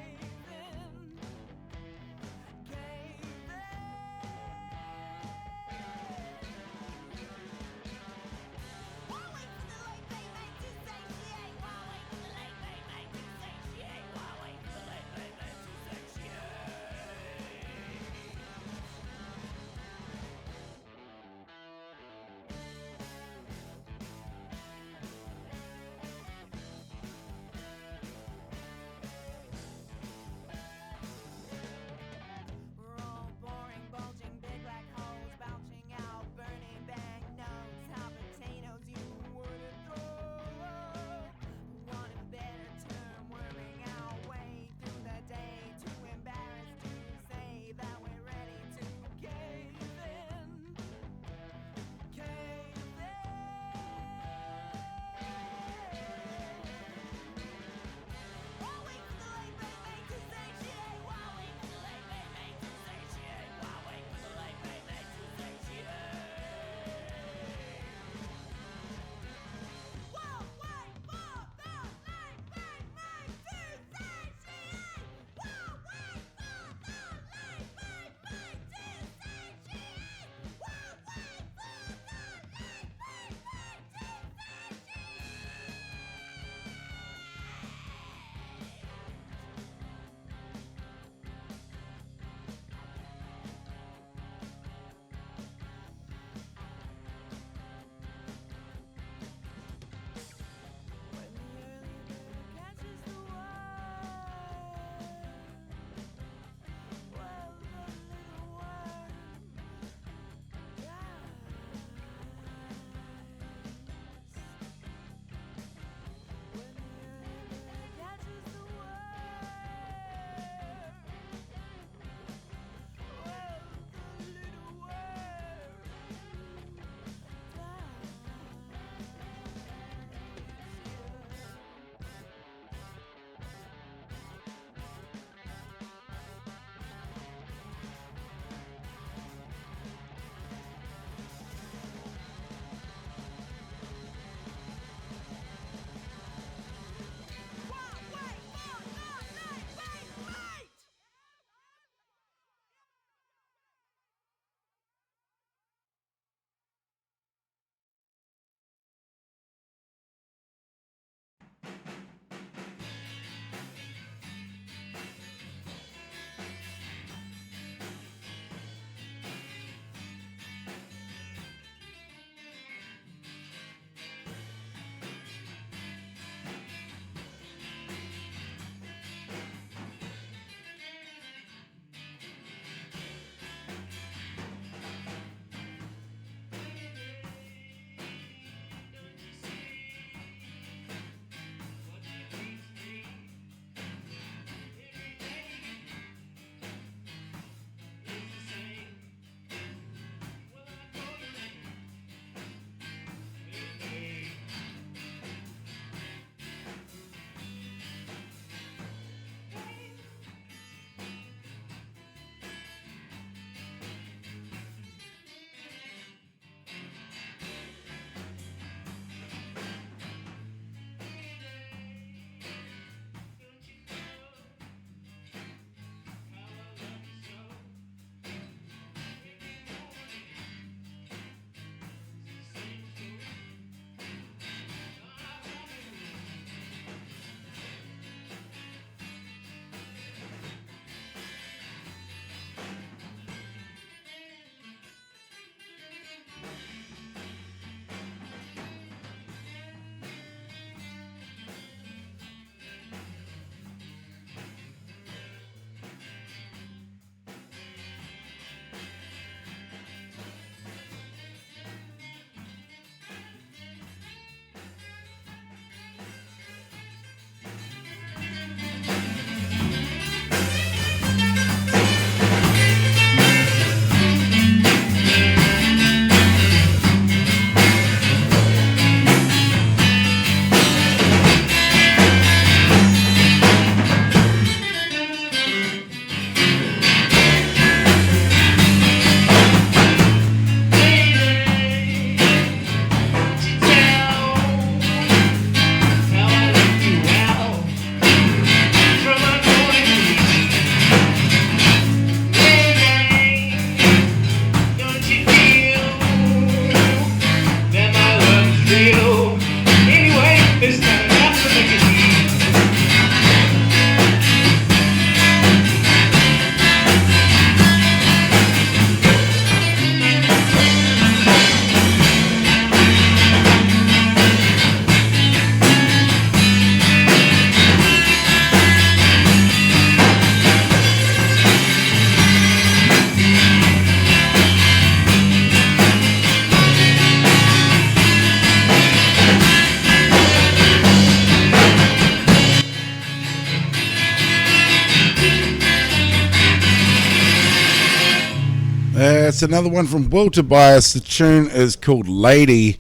It's another one from Will Tobias. The tune is called Lady.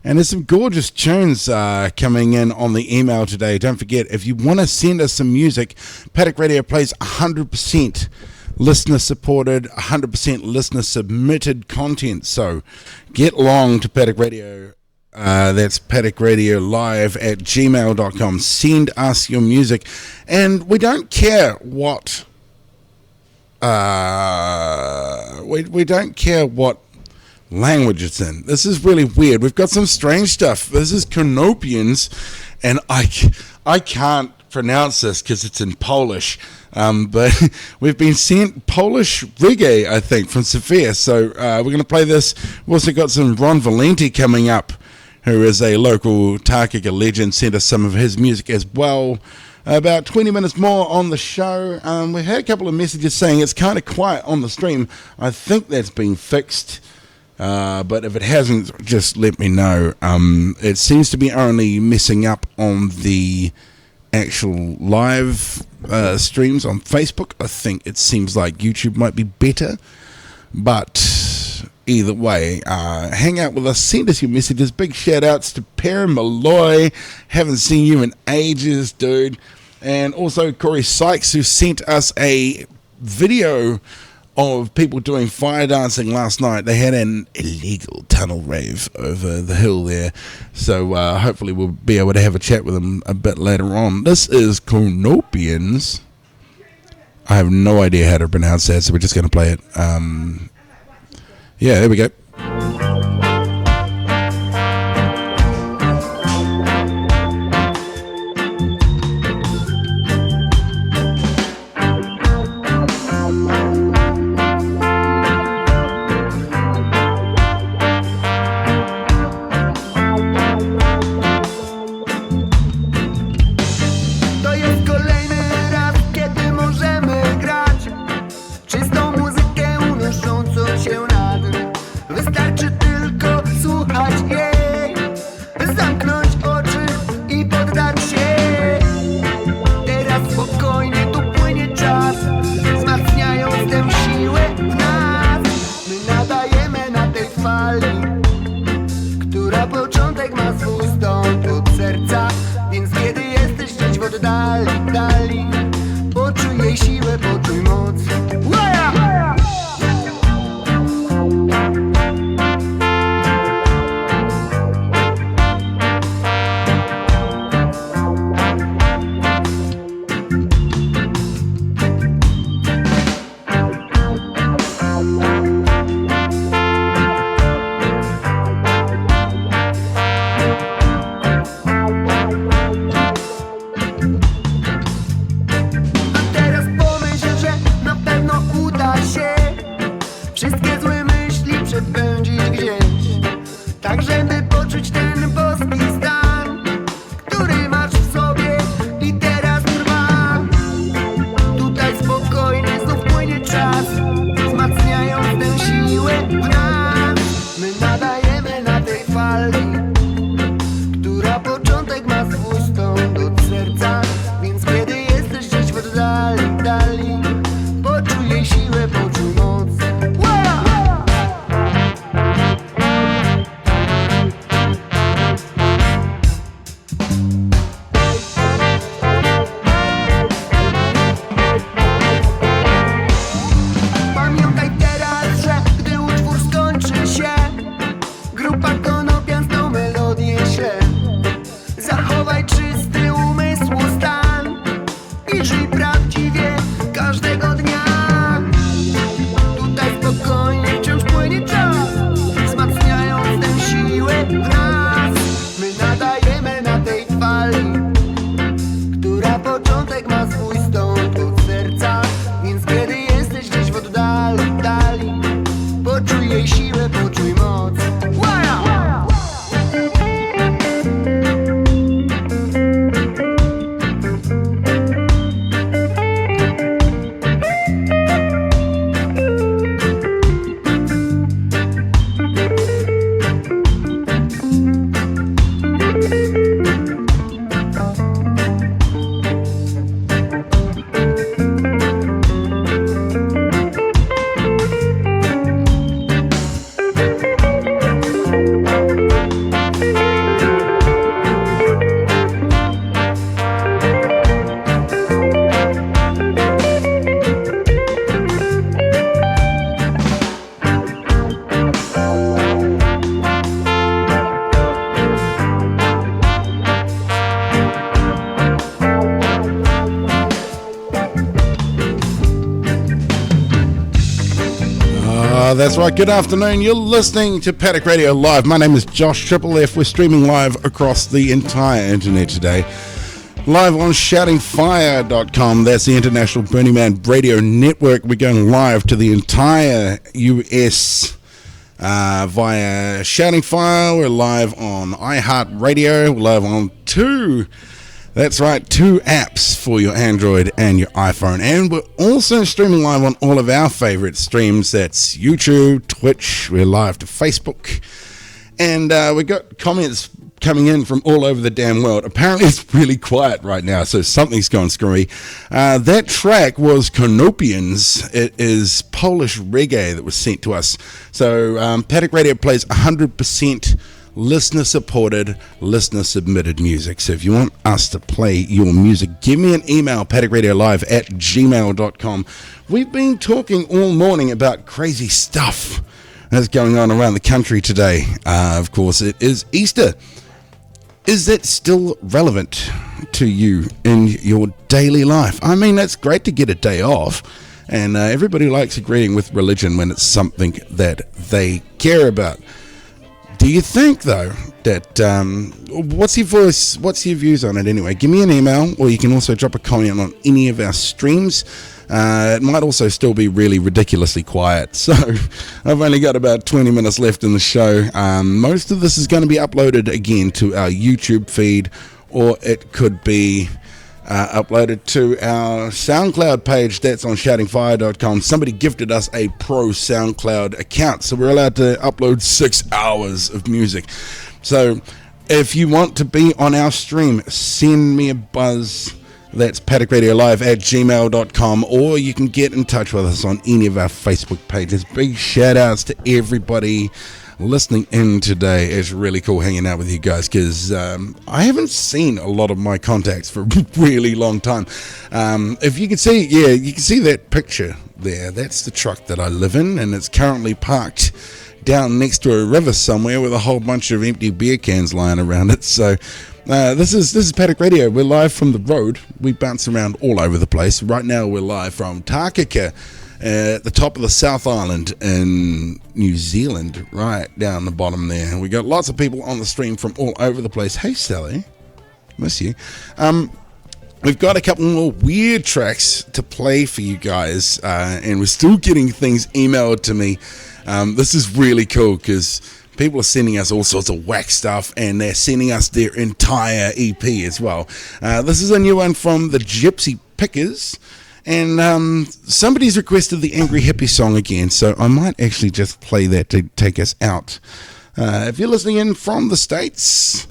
And there's some gorgeous tunes coming in on the email today. Don't forget, if you want to send us some music, Paddock Radio plays 100% listener supported, 100% listener submitted content. So get along to Paddock Radio. That's Paddock Radio Live at gmail.com. Send us your music. And we don't care what... we don't care what language it's in. This is really weird. We've got some strange stuff. This is Konopians, and I can't pronounce this because it's in Polish. But we've been sent Polish reggae, I think, from Sofia. So we're going to play this. We've also got some Ron Valenti coming up, who is a local Takaka legend, sent us some of his music as well. About 20 minutes more on the show. We had a couple of messages saying it's kind of quiet on the stream. I think that's been fixed. But if it hasn't, just let me know. It seems to be only messing up on the actual live streams on Facebook. I think it seems like YouTube might be better. But either way, hang out with us. Send us your messages. Big shout outs to Perry Malloy. Haven't seen you in ages, dude. And also Corey Sykes, who sent us a video of people doing fire dancing last night. They had an illegal tunnel rave over the hill there. So hopefully we'll be able to have a chat with them a bit later on. This is Konopians. I have no idea how to pronounce that, so we're just going to play it. Yeah, there we go. Czystą muzykę unoszącą się nad That's right. Good afternoon. You're listening to Paddock Radio Live. My name is Josh Triple F. We're streaming live across the entire internet today. Live on shoutingfire.com. That's the International Burning Man Radio Network. We're going live to the entire US via Shouting Fire. We're live on iHeartRadio. We're live on two apps for your Android and your iPhone. And we're also streaming live on all of our favorite streams. That's YouTube, Twitch. We're live to Facebook. And we got comments coming in from all over the damn world. Apparently it's really quiet right now, so something's gone screwy. That track was Konopians. It is Polish reggae that was sent to us. So Paddock Radio plays 100% listener-supported, listener-submitted music. So if you want us to play your music, give me an email, paddocksradiolive@gmail.com. We've been talking all morning about crazy stuff that's going on around the country today. Of course, it is Easter. Is that still relevant to you in your daily life? I mean, it's great to get a day off, and everybody likes agreeing with religion when it's something that they care about. Do you think, though, that, what's your views on it anyway? Give me an email, or you can also drop a comment on any of our streams. It might also still be really ridiculously quiet, so I've only got about 20 minutes left in the show. Most of this is going to be uploaded again to our YouTube feed, or it could be uploaded to our SoundCloud page. That's on shoutingfire.com. Somebody gifted us a pro SoundCloud account, so we're allowed to upload 6 hours of music. So if you want to be on our stream, send me a buzz. That's paddocksradiolive@gmail.com, or you can get in touch with us on any of our Facebook pages. Big shout outs to everybody listening in today. It's really cool hanging out with you guys, because I haven't seen a lot of my contacts for a really long time. If you can see, you can see that picture there. That's the truck that I live in, and it's currently parked down next to a river somewhere with a whole bunch of empty beer cans lying around it. So this is Paddock Radio. We're live from the road. We bounce around all over the place. Right now we're live from Takaka at the top of the South Island in New Zealand, right down the bottom there. We got lots of people on the stream from all over the place. Hey Sally, miss you. We've got a couple more weird tracks to play for you guys, and we're still getting things emailed to me. This is really cool, because people are sending us all sorts of whack stuff, and they're sending us their entire EP as well. This is a new one from the Gypsy Pickers, and somebody's requested the Angry Hippie song again, so I might actually just play that to take us out. If you're listening in from the States,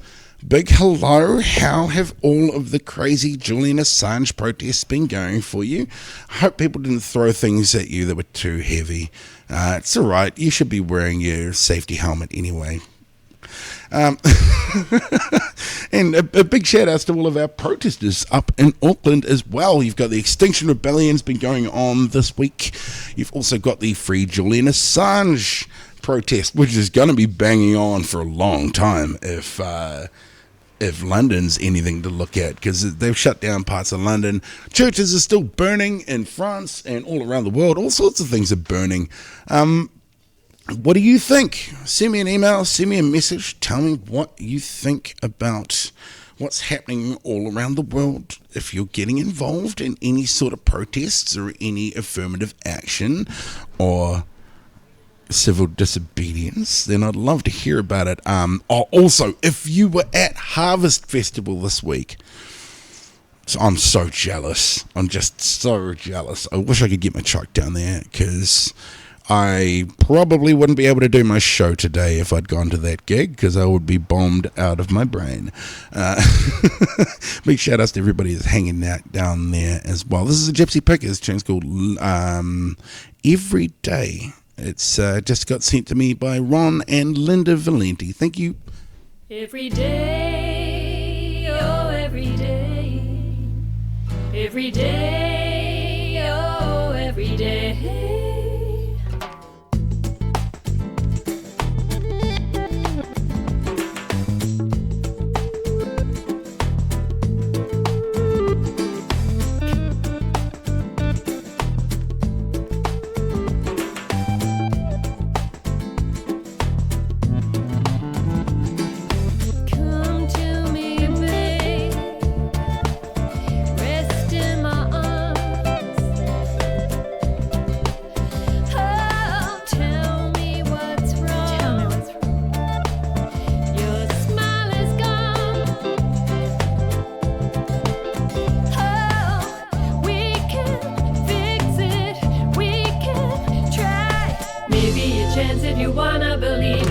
big hello. How have all of the crazy Julian Assange protests been going for you? I hope people didn't throw things at you that were too heavy. It's alright, you should be wearing your safety helmet anyway. And a big shout outs to all of our protesters up in Auckland as well. You've got the Extinction Rebellion's been going on this week. You've also got the Free Julian Assange protest, which is going to be banging on for a long time if London's anything to look at, because they've shut down parts of London. Churches are still burning in France and all around the world. All sorts of things are burning. What do you think? Send me an email, send me a message. Tell me what you think about what's happening all around the world. If you're getting involved in any sort of protests or any affirmative action or civil disobedience, then I'd love to hear about it. Also, if you were at Harvest Festival this week, so I'm so jealous. I'm just so jealous. I wish I could get my truck down there, because I probably wouldn't be able to do my show today if I'd gone to that gig, because I would be bombed out of my brain. Big shout outs to everybody that's hanging out down there as well. This is a Gypsy Pickers tune's called Every Day. It's just got sent to me by Ron and Linda Valenti. Thank you. Every day, oh, every day. Every day, oh, every day. chance if you wanna believe.